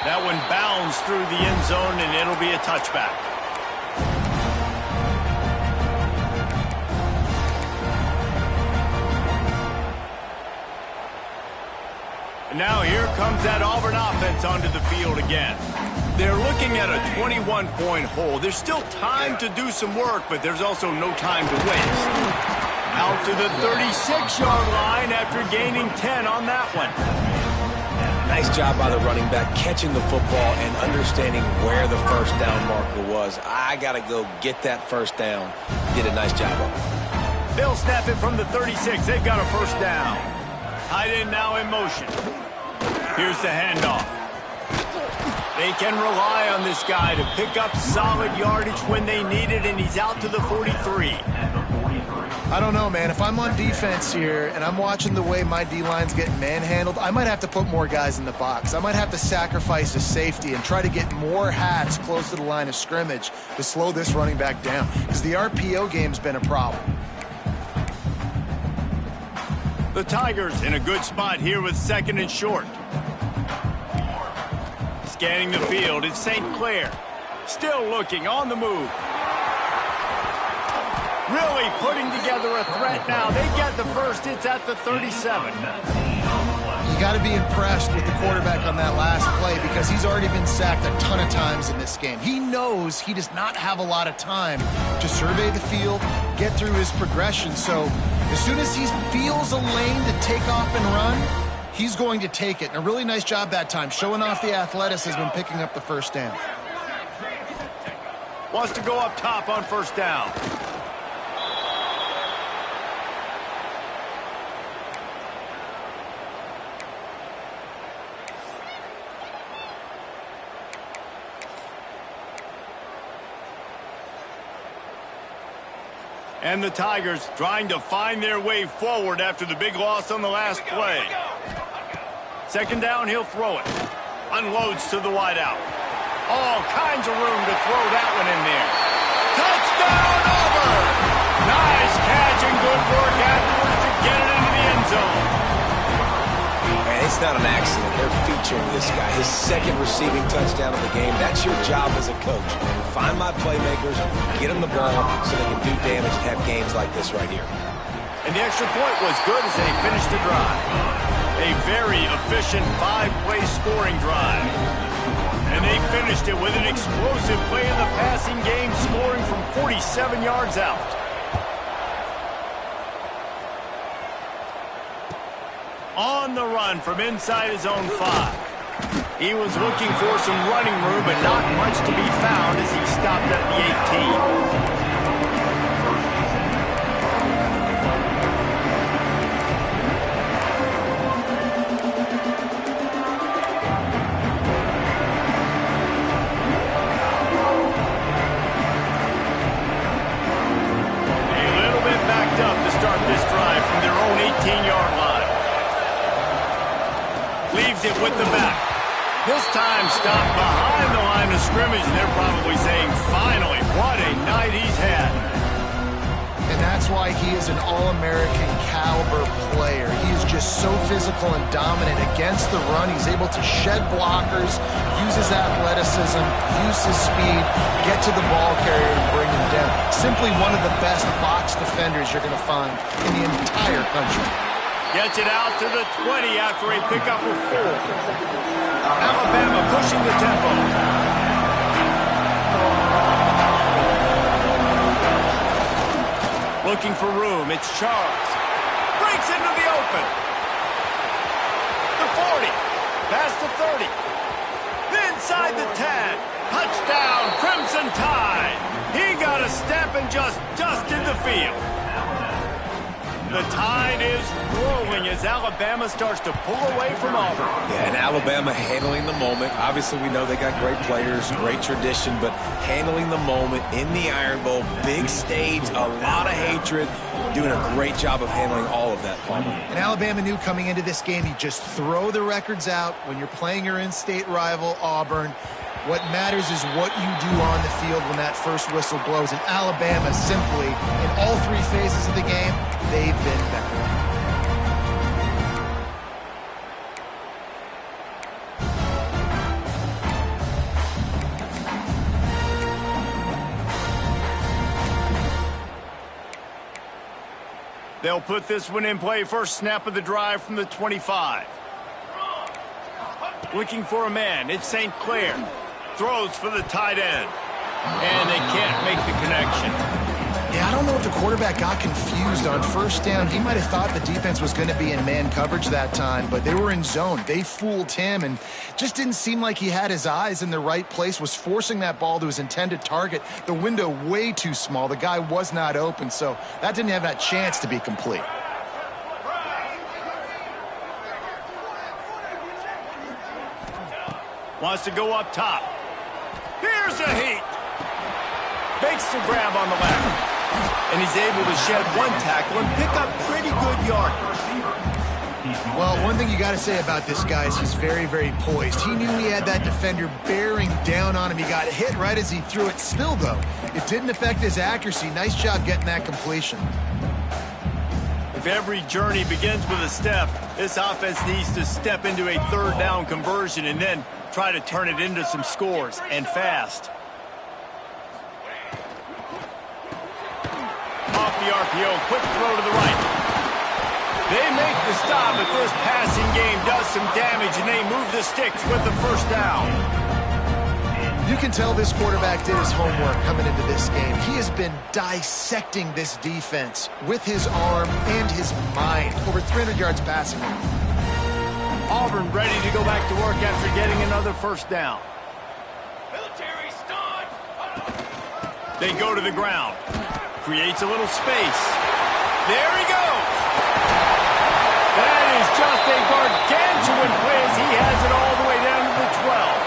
Speaker 1: That one bounds through the end zone, and it'll be a touchback. And now here comes that Auburn offense onto the field again. They're looking at a 21-point hole. There's still time to do some work, but there's also no time to waste. Out to the 36-yard line after gaining 10 on that one.
Speaker 2: Nice job by the running back, catching the football and understanding where the first down marker was. I got to go get that first down. Did a nice job of it.
Speaker 1: They'll snap it from the 36. They've got a first down. Tight end now in motion. Here's the handoff. They can rely on this guy to pick up solid yardage when they need it, and he's out to the 43.
Speaker 4: I don't know, man. If I'm on defense here and I'm watching the way my D-line's getting manhandled, I might have to put more guys in the box. I might have to sacrifice a safety and try to get more hats close to the line of scrimmage to slow this running back down, because the RPO game's been a problem.
Speaker 1: The Tigers in a good spot here with 2nd and short. Scanning the field, it's St. Clair. Still looking, on the move. Really putting together a threat now. They get the first. It's at the 37.
Speaker 4: You got to be impressed with the quarterback on that last play, because he's already been sacked a ton of times in this game. He knows he does not have a lot of time to survey the field, get through his progression. So as soon as he feels a lane to take off and run, he's going to take it. And a really nice job that time, showing off the athleticism and picking up the first down.
Speaker 1: Wants to go up top on first down. And the Tigers trying to find their way forward after the big loss on the last play. 2nd down, he'll throw it. Unloads to the wideout. All kinds of room to throw that one in there. Touchdown, Auburn! Nice catch and good work afterwards to get it into the end zone.
Speaker 2: Man, it's not an accident. They're featuring this guy. His 2nd receiving touchdown of the game. That's your job as a coach. Find my playmakers, get them the ball so they can do damage and have games like this right here.
Speaker 1: And the extra point was good as they finished the drive. A very efficient 5-play scoring drive. And they finished it with an explosive play in the passing game, scoring from 47 yards out. On the run from inside his own 5. He was looking for some running room, but not much to be found as he stopped at the 18. This drive from their own 18-yard line. Leaves it with the back. This time stopped behind the line of scrimmage, and they're probably saying, finally, what a night he's had.
Speaker 4: And that's why he is an All-American caliber player. He is just so physical and dominant against the run. He's able to shed blockers, use his athleticism, use his speed, get to the ball carrier and bring him down. Simply one of the best box defenders you're going to find in the entire country.
Speaker 1: Gets it out to the 20 after a pickup of 4. Alabama pushing the tempo. Looking for room, it's Charles. Breaks into the open. The 40, past the 30. Inside the 10. Touchdown, Crimson Tide. He got a step and just dusted the field. The Tide is rolling as Alabama starts to pull away from Auburn.
Speaker 2: Yeah, and Alabama handling the moment. Obviously, we know they got great players, great tradition, but handling the moment in the Iron Bowl, big stage, a lot of hatred, doing a great job of handling all of that, Palmer.
Speaker 4: And Alabama knew coming into this game, you just throw the records out when you're playing your in-state rival, Auburn. What matters is what you do on the field when that first whistle blows. And Alabama simply, in all 3 phases of the game, they've been better.
Speaker 1: They'll put this one in play. First snap of the drive from the 25. Looking for a man. It's St. Clair. Throws for the tight end. And they can't make the connection.
Speaker 4: Yeah, I don't know if the quarterback got confused on first down. He might have thought the defense was going to be in man coverage that time, but they were in zone. They fooled him and just didn't seem like he had his eyes in the right place, was forcing that ball to his intended target. The window way too small. The guy was not open, so that didn't have that chance to be complete.
Speaker 1: Wants to go up top. Here's a heat. Makes the grab on the left. And he's able to shed one tackle and pick up pretty good yardage.
Speaker 4: Well, one thing you got to say about this guy is he's very, very poised. He knew he had that defender bearing down on him. He got hit right as he threw it. Still, though, it didn't affect his accuracy. Nice job getting that completion.
Speaker 1: If every journey begins with a step, this offense needs to step into a third down conversion and then try to turn it into some scores, and fast. Off the RPO, quick throw to the right. They make the stop, but this passing game does some damage, and they move the sticks with the first down.
Speaker 4: You can tell this quarterback did his homework coming into this game. He has been dissecting this defense with his arm and his mind. Over 300 yards passing.
Speaker 1: Auburn ready to go back to work after getting another first down.
Speaker 3: Military stun.
Speaker 1: They go to the ground. Creates a little space. There he goes. That is just a gargantuan play as he has it all the way down to the 12.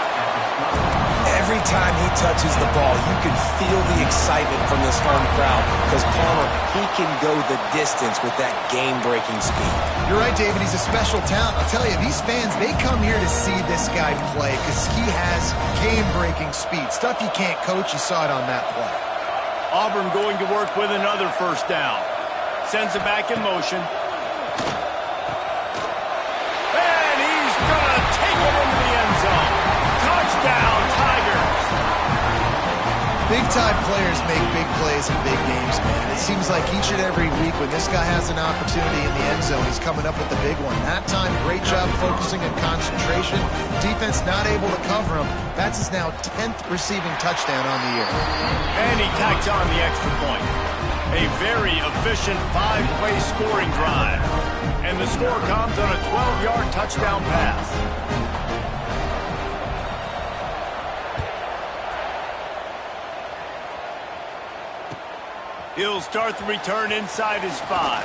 Speaker 2: Every time he touches the ball, you can feel the excitement from this home crowd because Palmer, he can go the distance with that game-breaking speed.
Speaker 4: You're right, David. He's a special talent. I'll tell you, these fans, they come here to see this guy play because he has game-breaking speed. Stuff you can't coach. You saw it on that play.
Speaker 1: Auburn going to work with another first down. Sends it back in motion. And he's going to take it into the end zone. Touchdown, Tigers.
Speaker 4: Big-time players make big plays in big games, man. It seems like each and every week when this guy has an opportunity in the end zone, he's coming up with the big one. That time, great job focusing and concentration. Defense not able to cover him. That's his now 10th receiving touchdown on the year.
Speaker 1: And he tacks on the extra point. A very efficient 5-play scoring drive. And the score comes on a 12-yard touchdown pass. He'll start the return inside his 5.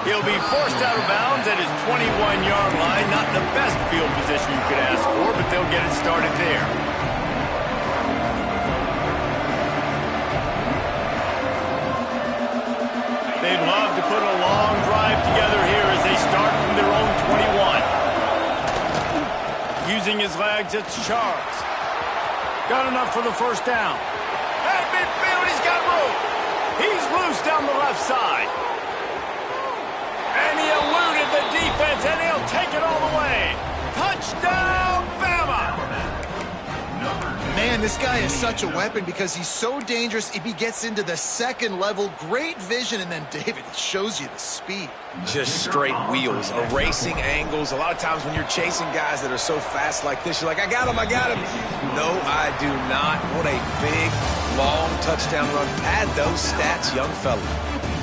Speaker 1: He'll be forced out of bounds at his 21-yard line. Not the best field position you could ask for, but they'll get it started there. They'd love to put a long drive together here as they start from their own 21. Using his legs, it's Charles. Got enough for the first down. At midfield, he's got room. He's loose down the left side. And he eluded the defense, and he'll take it all the way. Touchdown, Bama!
Speaker 4: Man, this guy is such a weapon because he's so dangerous if he gets into the second level. Great vision, and then David shows you the speed.
Speaker 2: Just straight wheels, erasing angles. A lot of times when you're chasing guys that are so fast like this, you're like, I got him, I got him. No, I do not. What a big, long touchdown run. Pad those stats, young fella.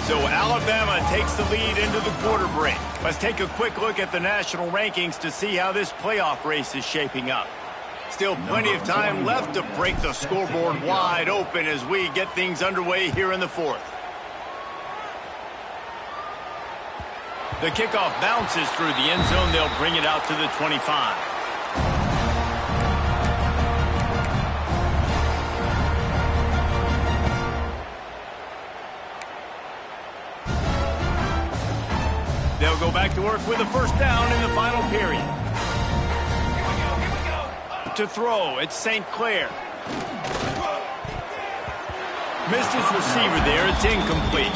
Speaker 1: So Alabama takes the lead into the quarter break. Let's take a quick look at the national rankings to see how this playoff race is shaping up. Still plenty of time left to break the scoreboard wide open as we get things underway here in the fourth. The kickoff bounces through the end zone. They'll bring it out to the 25. They'll go back to work with a first down in the final period. To throw, it's St. Clair. Missed his receiver there. It's incomplete.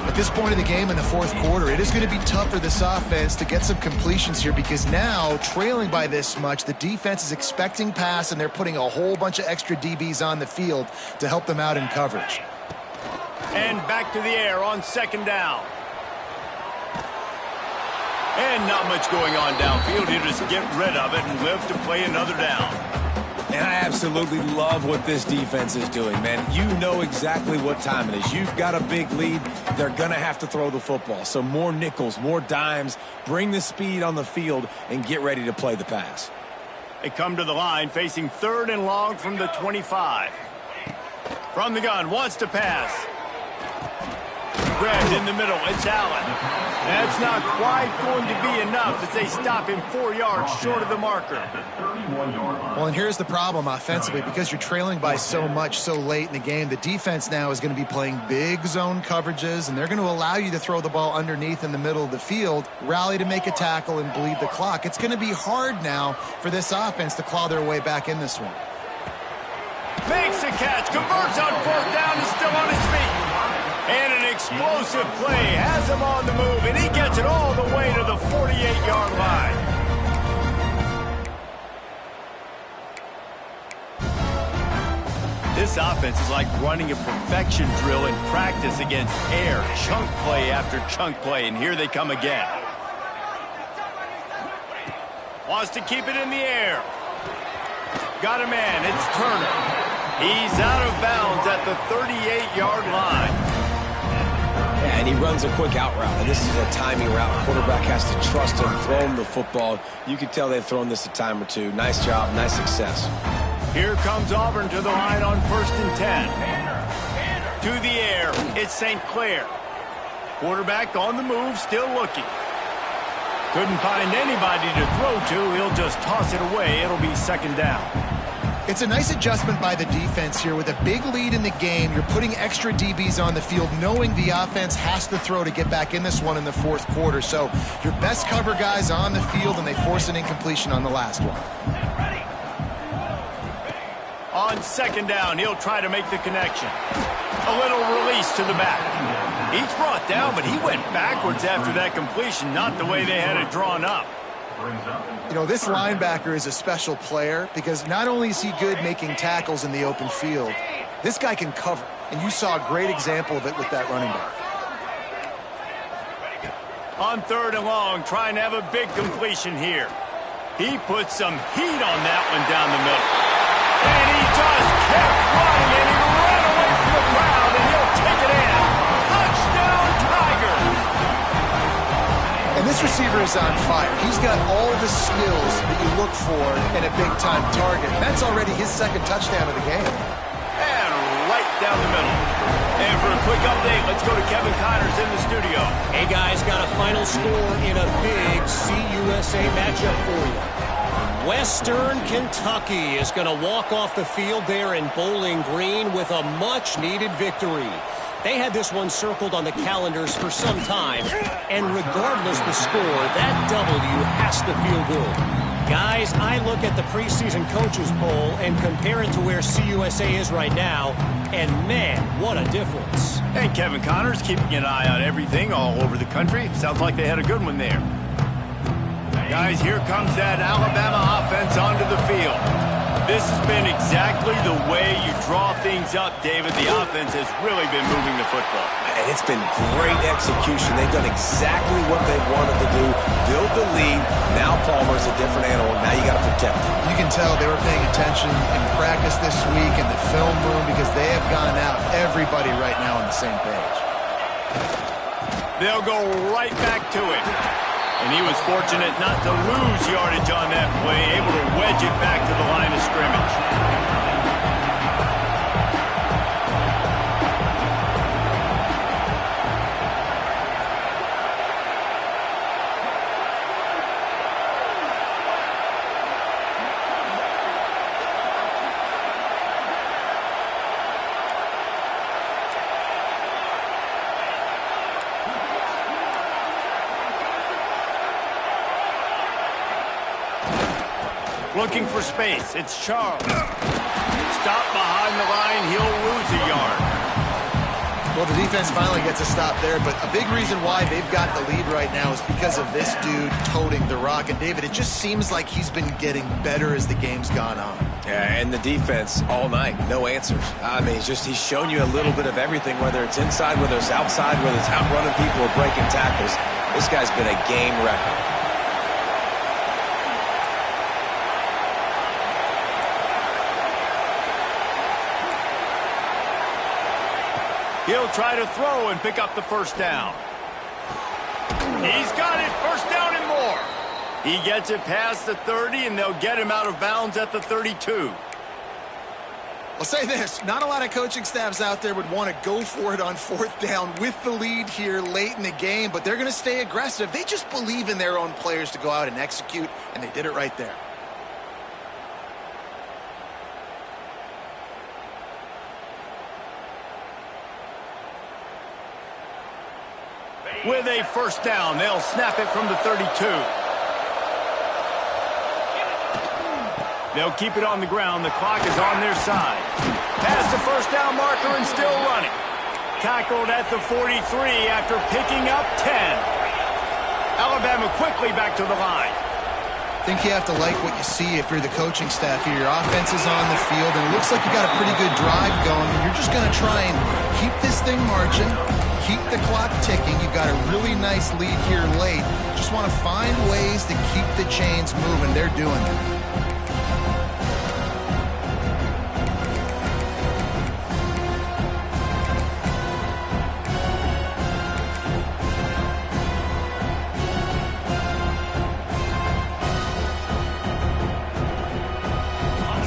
Speaker 4: At this point of the game in the fourth quarter, it is going to be tough for this offense to get some completions here because now, trailing by this much, the defense is expecting pass, and they're putting a whole bunch of extra DBs on the field to help them out in coverage.
Speaker 1: And back to the air on second down. And not much going on downfield. He'll just get rid of it and live to play another down.
Speaker 2: And I absolutely love what this defense is doing, man. You know exactly what time it is. You've got a big lead. They're going to have to throw the football. So more nickels, more dimes, bring the speed on the field, and get ready to play the pass.
Speaker 1: They come to the line facing third and long from the 25. From the gun, wants to pass. Grabbed in the middle, it's Allen. That's not quite going to be enough as they stop him 4 yards short of the marker.
Speaker 4: Well, and here's the problem offensively. Because you're trailing by so much so late in the game, the defense now is going to be playing big zone coverages, and they're going to allow you to throw the ball underneath in the middle of the field, rally to make a tackle, and bleed the clock. It's going to be hard now for this offense to claw their way back in this one.
Speaker 1: Makes the catch, converts on 4th down, is still on his feet. And an explosive play has him on the move, and he gets it all the way to the 48-yard line. This offense is like running a perfection drill in practice against air, chunk play after chunk play, and here they come again. Wants to keep it in the air. Got a man, it's Turner. He's out of bounds at the 38-yard line.
Speaker 2: Yeah, and he runs a quick out route, and this is a timing route. Quarterback has to trust him, throw him the football. You can tell they've thrown this a time or two. Nice job, nice success.
Speaker 1: Here comes Auburn to the line on 1st and 10. To the air, it's St. Clair. Quarterback on the move, still looking. Couldn't find anybody to throw to. He'll just toss it away. It'll be 2nd down.
Speaker 4: It's a nice adjustment by the defense here. With a big lead in the game, you're putting extra DBs on the field, knowing the offense has to throw to get back in this one in the 4th quarter. So your best cover guys on the field, and they force an incompletion on the last one.
Speaker 1: On 2nd down, he'll try to make the connection. A little release to the back. He's brought down, but he went backwards after that completion, not the way they had it drawn up.
Speaker 4: You know, this linebacker is a special player because not only is he good making tackles in the open field, this guy can cover. And you saw a great example of it with that running back.
Speaker 1: On 3rd and long, trying to have a big completion here. He put some heat on that one down the middle. And he just kept running, and he ran away from the crowd, and he'll take it in. Touchdown, Tigers!
Speaker 4: And this receiver is on fire. He's got all the skills that you look for in a big-time target. And that's already his 2nd touchdown of the game.
Speaker 1: And right down the middle. And for a quick update, let's go to Kevin Connors in the studio.
Speaker 5: Hey, guys, got a final score in a big CUSA matchup for you. Western Kentucky is going to walk off the field there in Bowling Green with a much-needed victory. They had this one circled on the calendars for some time, and regardless the score, that W has to feel good. Guys, I look at the preseason coaches poll and compare it to where CUSA is right now, and man, what a difference.
Speaker 1: And Kevin Connors keeping an eye on everything all over the country. Sounds like they had a good one there. Guys, here comes that Alabama offense onto the field. This has been exactly the way you draw things up, David. The offense has really been moving the football.
Speaker 2: And it's been great execution. They've done exactly what they wanted to do. Build the lead. Now Palmer's a different animal. Now you got to protect him.
Speaker 4: You can tell they were paying attention in practice this week in the film room because they have gone out, everybody right now on the same page.
Speaker 1: They'll go right back to it. And he was fortunate not to lose yardage on that play, able to wedge it back to the line of scrimmage. Looking for space. It's Charles. Stop behind the line. He'll lose a yard.
Speaker 4: Well, the defense finally gets a stop there, but a big reason why they've got the lead right now is because of this dude toting the rock. And, David, it just seems like he's been getting better as the game's gone on.
Speaker 2: Yeah, and the defense all night, no answers. I mean, he's shown you a little bit of everything, whether it's inside, whether it's outside, whether it's outrunning people or breaking tackles. This guy's been a game wrecker.
Speaker 1: He'll try to throw and pick up the first down. He's got it, first down and more. He gets it past the 30, and they'll get him out of bounds at the 32.
Speaker 4: I'll say this, not a lot of coaching staffs out there would want to go for it on 4th down with the lead here late in the game, but they're going to stay aggressive. They just believe in their own players to go out and execute, and they did it right there.
Speaker 1: With a first down, they'll snap it from the 32. They'll keep it on the ground. The clock is on their side. Past the first down marker and still running. Tackled at the 43 after picking up 10. Alabama quickly back to the line.
Speaker 4: I think you have to like what you see if you're the coaching staff here. Your offense is on the field, and it looks like you got a pretty good drive going. You're just going to try and keep this thing marching, keep the clock ticking. You've got a really nice lead here late. Just want to find ways to keep the chains moving. They're doing it.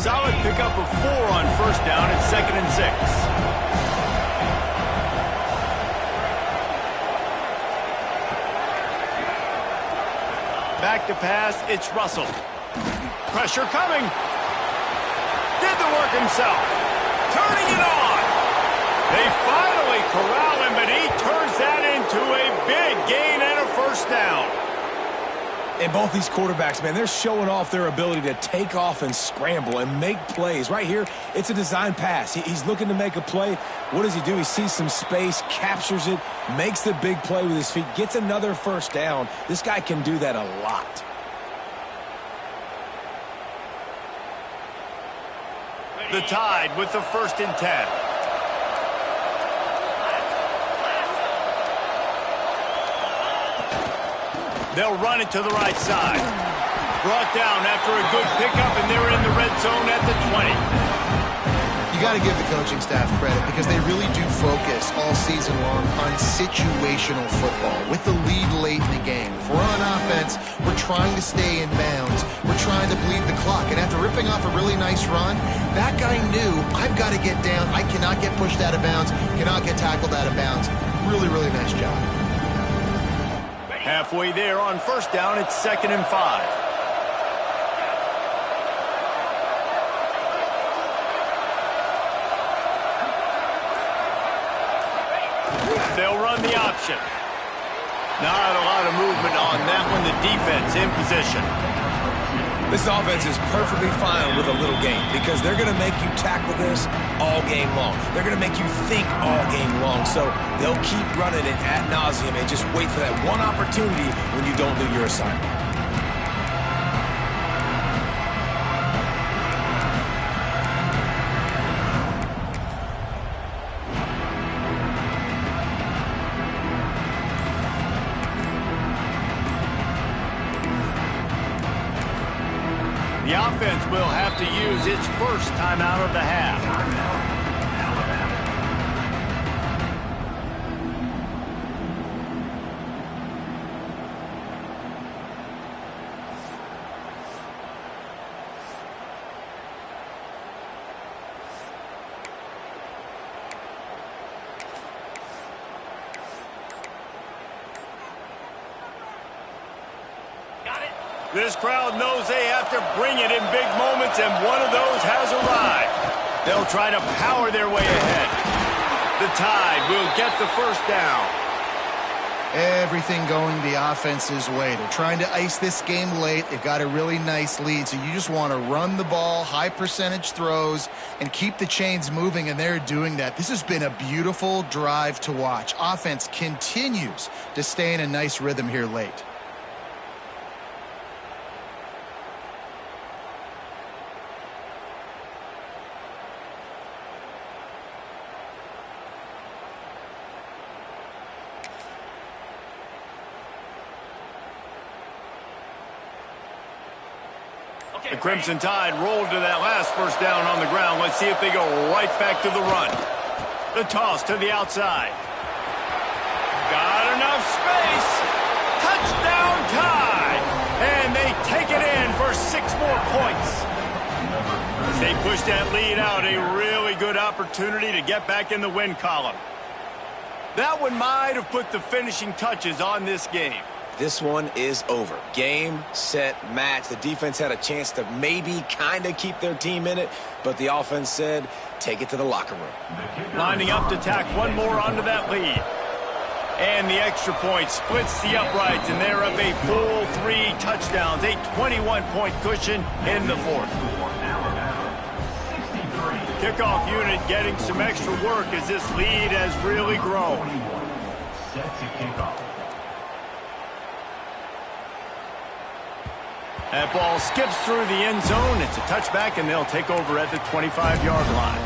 Speaker 1: Solid pickup of 4 on first down at 2nd and 6. Back to pass, it's Russell. Pressure coming. Did the work himself. Turning it on. They finally corral him, but he turns that into a big gain and a first down.
Speaker 2: And both these quarterbacks, man, they're showing off their ability to take off and scramble and make plays. Right here, it's a design pass. He's looking to make a play. What does he do? He sees some space, captures it, makes the big play with his feet, gets another first down. This guy can do that a lot.
Speaker 1: The Tide with the 1st and 10. They'll run it to the right side. Brought down after a good pickup, and they're in the red zone at the 20.
Speaker 4: You got to give the coaching staff credit because they really do focus all season long on situational football with the lead late in the game. If we're on offense, we're trying to stay in bounds. We're trying to bleed the clock. And after ripping off a really nice run, that guy knew, I've got to get down. I cannot get pushed out of bounds, cannot get tackled out of bounds. Really, really nice job.
Speaker 1: Halfway there on first down, it's 2nd and 5. They'll run the option. Not a lot of movement on that one. The defense in position.
Speaker 2: This offense is perfectly fine with a little game because they're going to make you tackle this all game long. They're going to make you think all game long. So they'll keep running it ad nauseum and just wait for that one opportunity when you don't do your assignment.
Speaker 1: The offense will have to use its first timeout of the half. This crowd knows they have to bring it in big moments, and one of those has arrived. They'll try to power their way ahead. The Tide will get the first down.
Speaker 4: Everything going the offense's way. They're trying to ice this game late. They've got a really nice lead, so you just want to run the ball, high percentage throws, and keep the chains moving, and they're doing that. This has been a beautiful drive to watch. Offense continues to stay in a nice rhythm here late.
Speaker 1: The Crimson Tide rolled to that last first down on the ground. Let's see if they go right back to the run. The toss to the outside. Got enough space. Touchdown Tide. And they take it in for 6 more points. They pushed that lead out. A really good opportunity to get back in the win column. That one might have put the finishing touches on this game.
Speaker 2: This one is over. Game, set, match. The defense had a chance to maybe kind of keep their team in it, but the offense said, take it to the locker room.
Speaker 1: Lining up to tack one more onto that lead. And the extra point splits the uprights, and they're up a full 3 touchdowns, a 21-point cushion in the fourth. Kickoff unit getting some extra work as this lead has really grown.
Speaker 3: Set to kickoff.
Speaker 1: That ball skips through the end zone. It's a touchback, and they'll take over at the 25-yard line.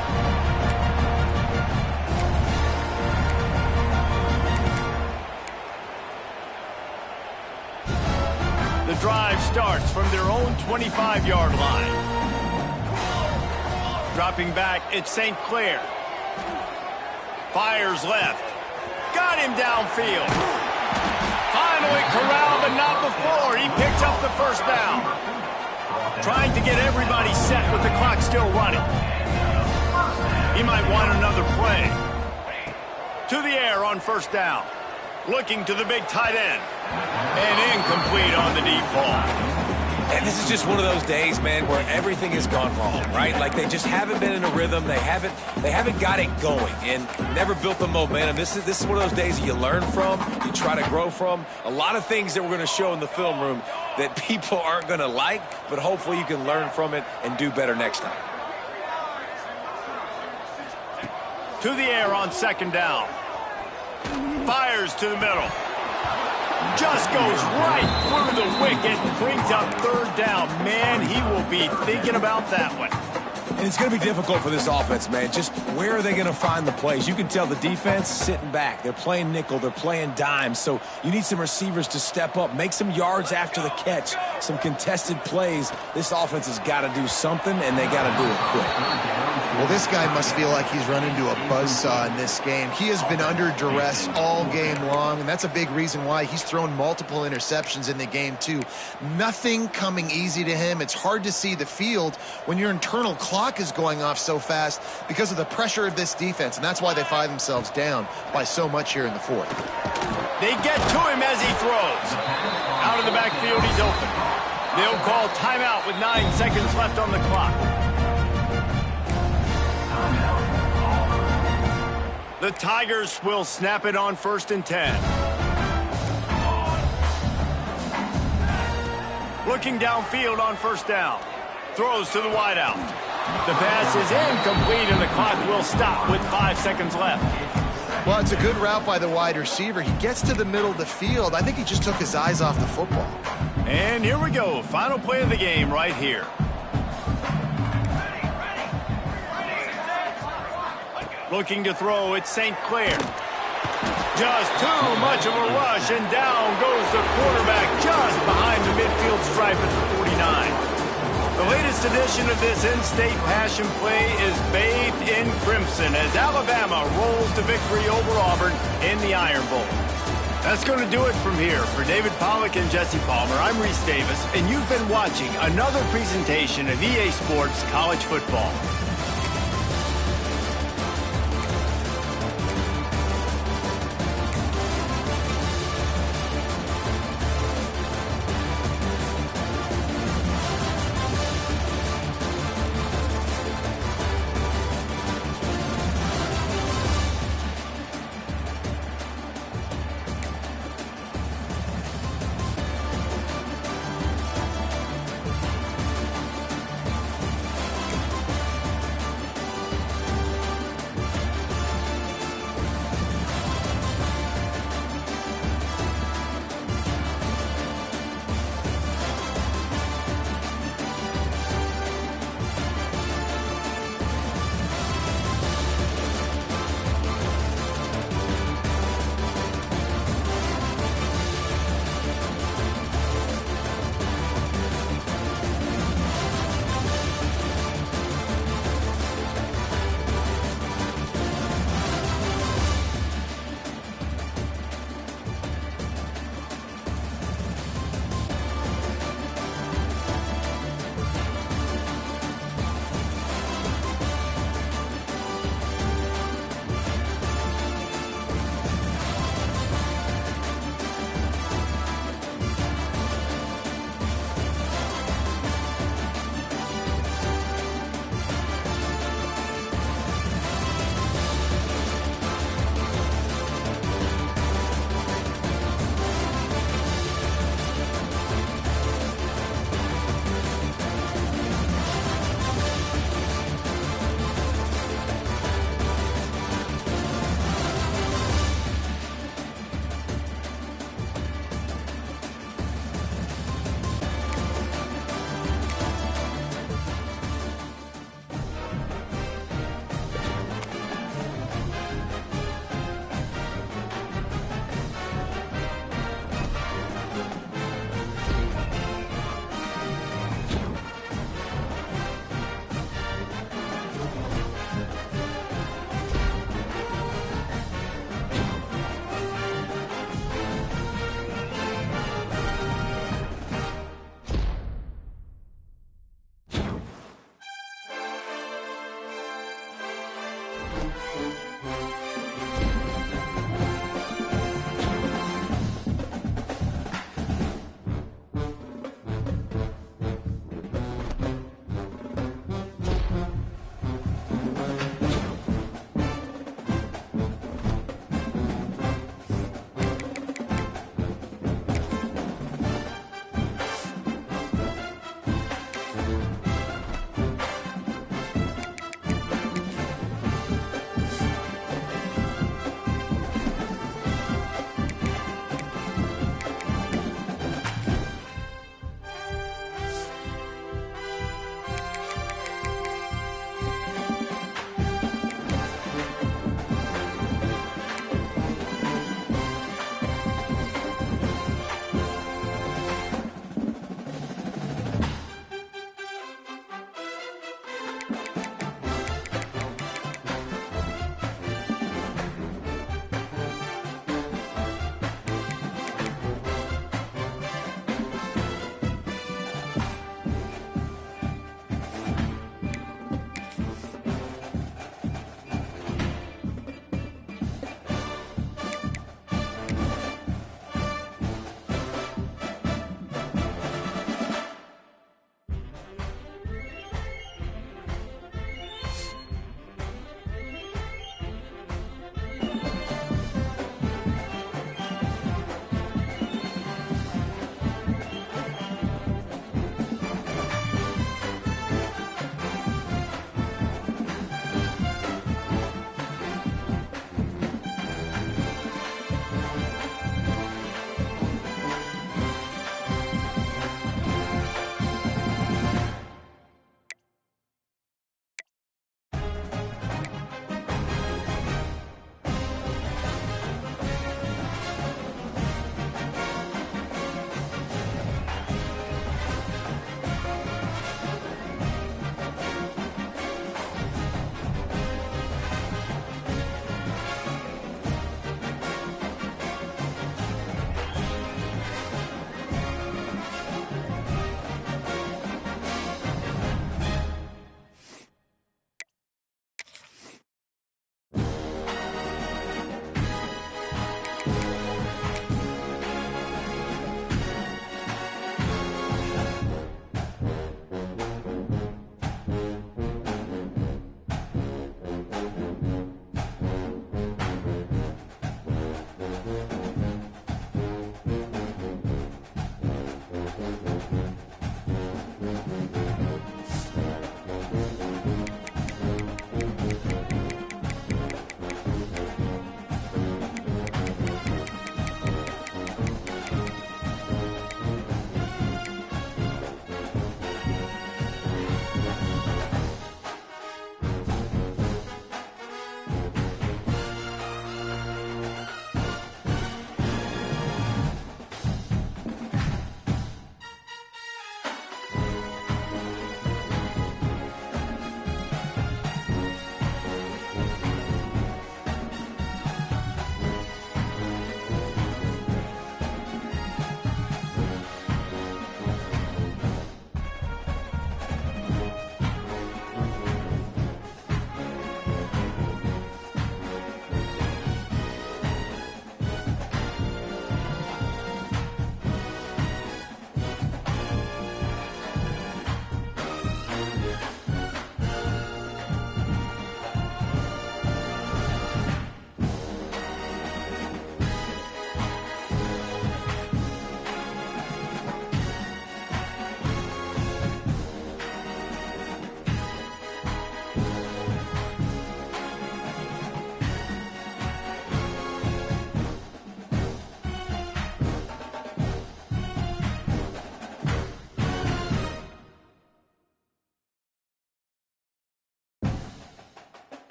Speaker 1: The drive starts from their own 25-yard line. Dropping back, it's St. Clair. Fires left. Got him downfield. Finally corralled, but not before. He picks up the first down. Trying to get everybody set with the clock still running. He might want another play. To the air on first down. Looking to the big tight end. And incomplete on the deep ball.
Speaker 2: And this is just one of those days, man, where everything has gone wrong, right? Like they just haven't been in a rhythm. They haven't got it going and never built the momentum. This is one of those days that you learn from, you try to grow from. A lot of things that we're going to show in the film room that people aren't going to like, but hopefully you can learn from it and do better next time.
Speaker 1: To the air on second down. Fires to the middle. Just goes right through the wicket and brings up third down. Man, he will be thinking about that one.
Speaker 2: And it's going to be difficult for this offense, man. Just where are they going to find the plays? You can tell the defense sitting back. They're playing nickel. They're playing dime. So you need some receivers to step up, make some yards after the catch, some contested plays. This offense has got to do something, and they got to do it quick.
Speaker 4: Well, this guy must feel like he's run into a buzzsaw in this game. He has been under duress all game long, and that's a big reason why he's thrown multiple interceptions in the game, too. Nothing coming easy to him. It's hard to see the field when your internal clock is going off so fast because of the pressure of this defense, and that's why they find themselves down by so much here in the fourth.
Speaker 1: They get to him as he throws. Out of the backfield, he's open. They'll call timeout with 9 seconds left on the clock. The Tigers will snap it on 1st and 10. Looking downfield on first down. Throws to the wideout. The pass is incomplete, and the clock will stop with 5 seconds left.
Speaker 4: Well, it's a good route by the wide receiver. He gets to the middle of the field. I think he just took his eyes off the football.
Speaker 1: And here we go. Final play of the game right here. Looking to throw, it's St. Clair. Just too much of a rush, and down goes the quarterback just behind the midfield stripe at the 49. The latest edition of this in-state passion play is bathed in crimson as Alabama rolls to victory over Auburn in the Iron Bowl. That's going to do it from here. For David Pollack and Jesse Palmer, I'm Reese Davis, and you've been watching another presentation of EA Sports College Football.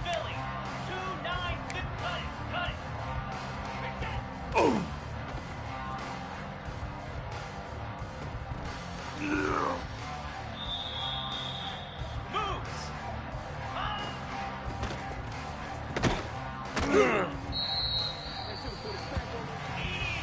Speaker 6: Philly. 2-9. Cut it. Cut it. Moves. Easy.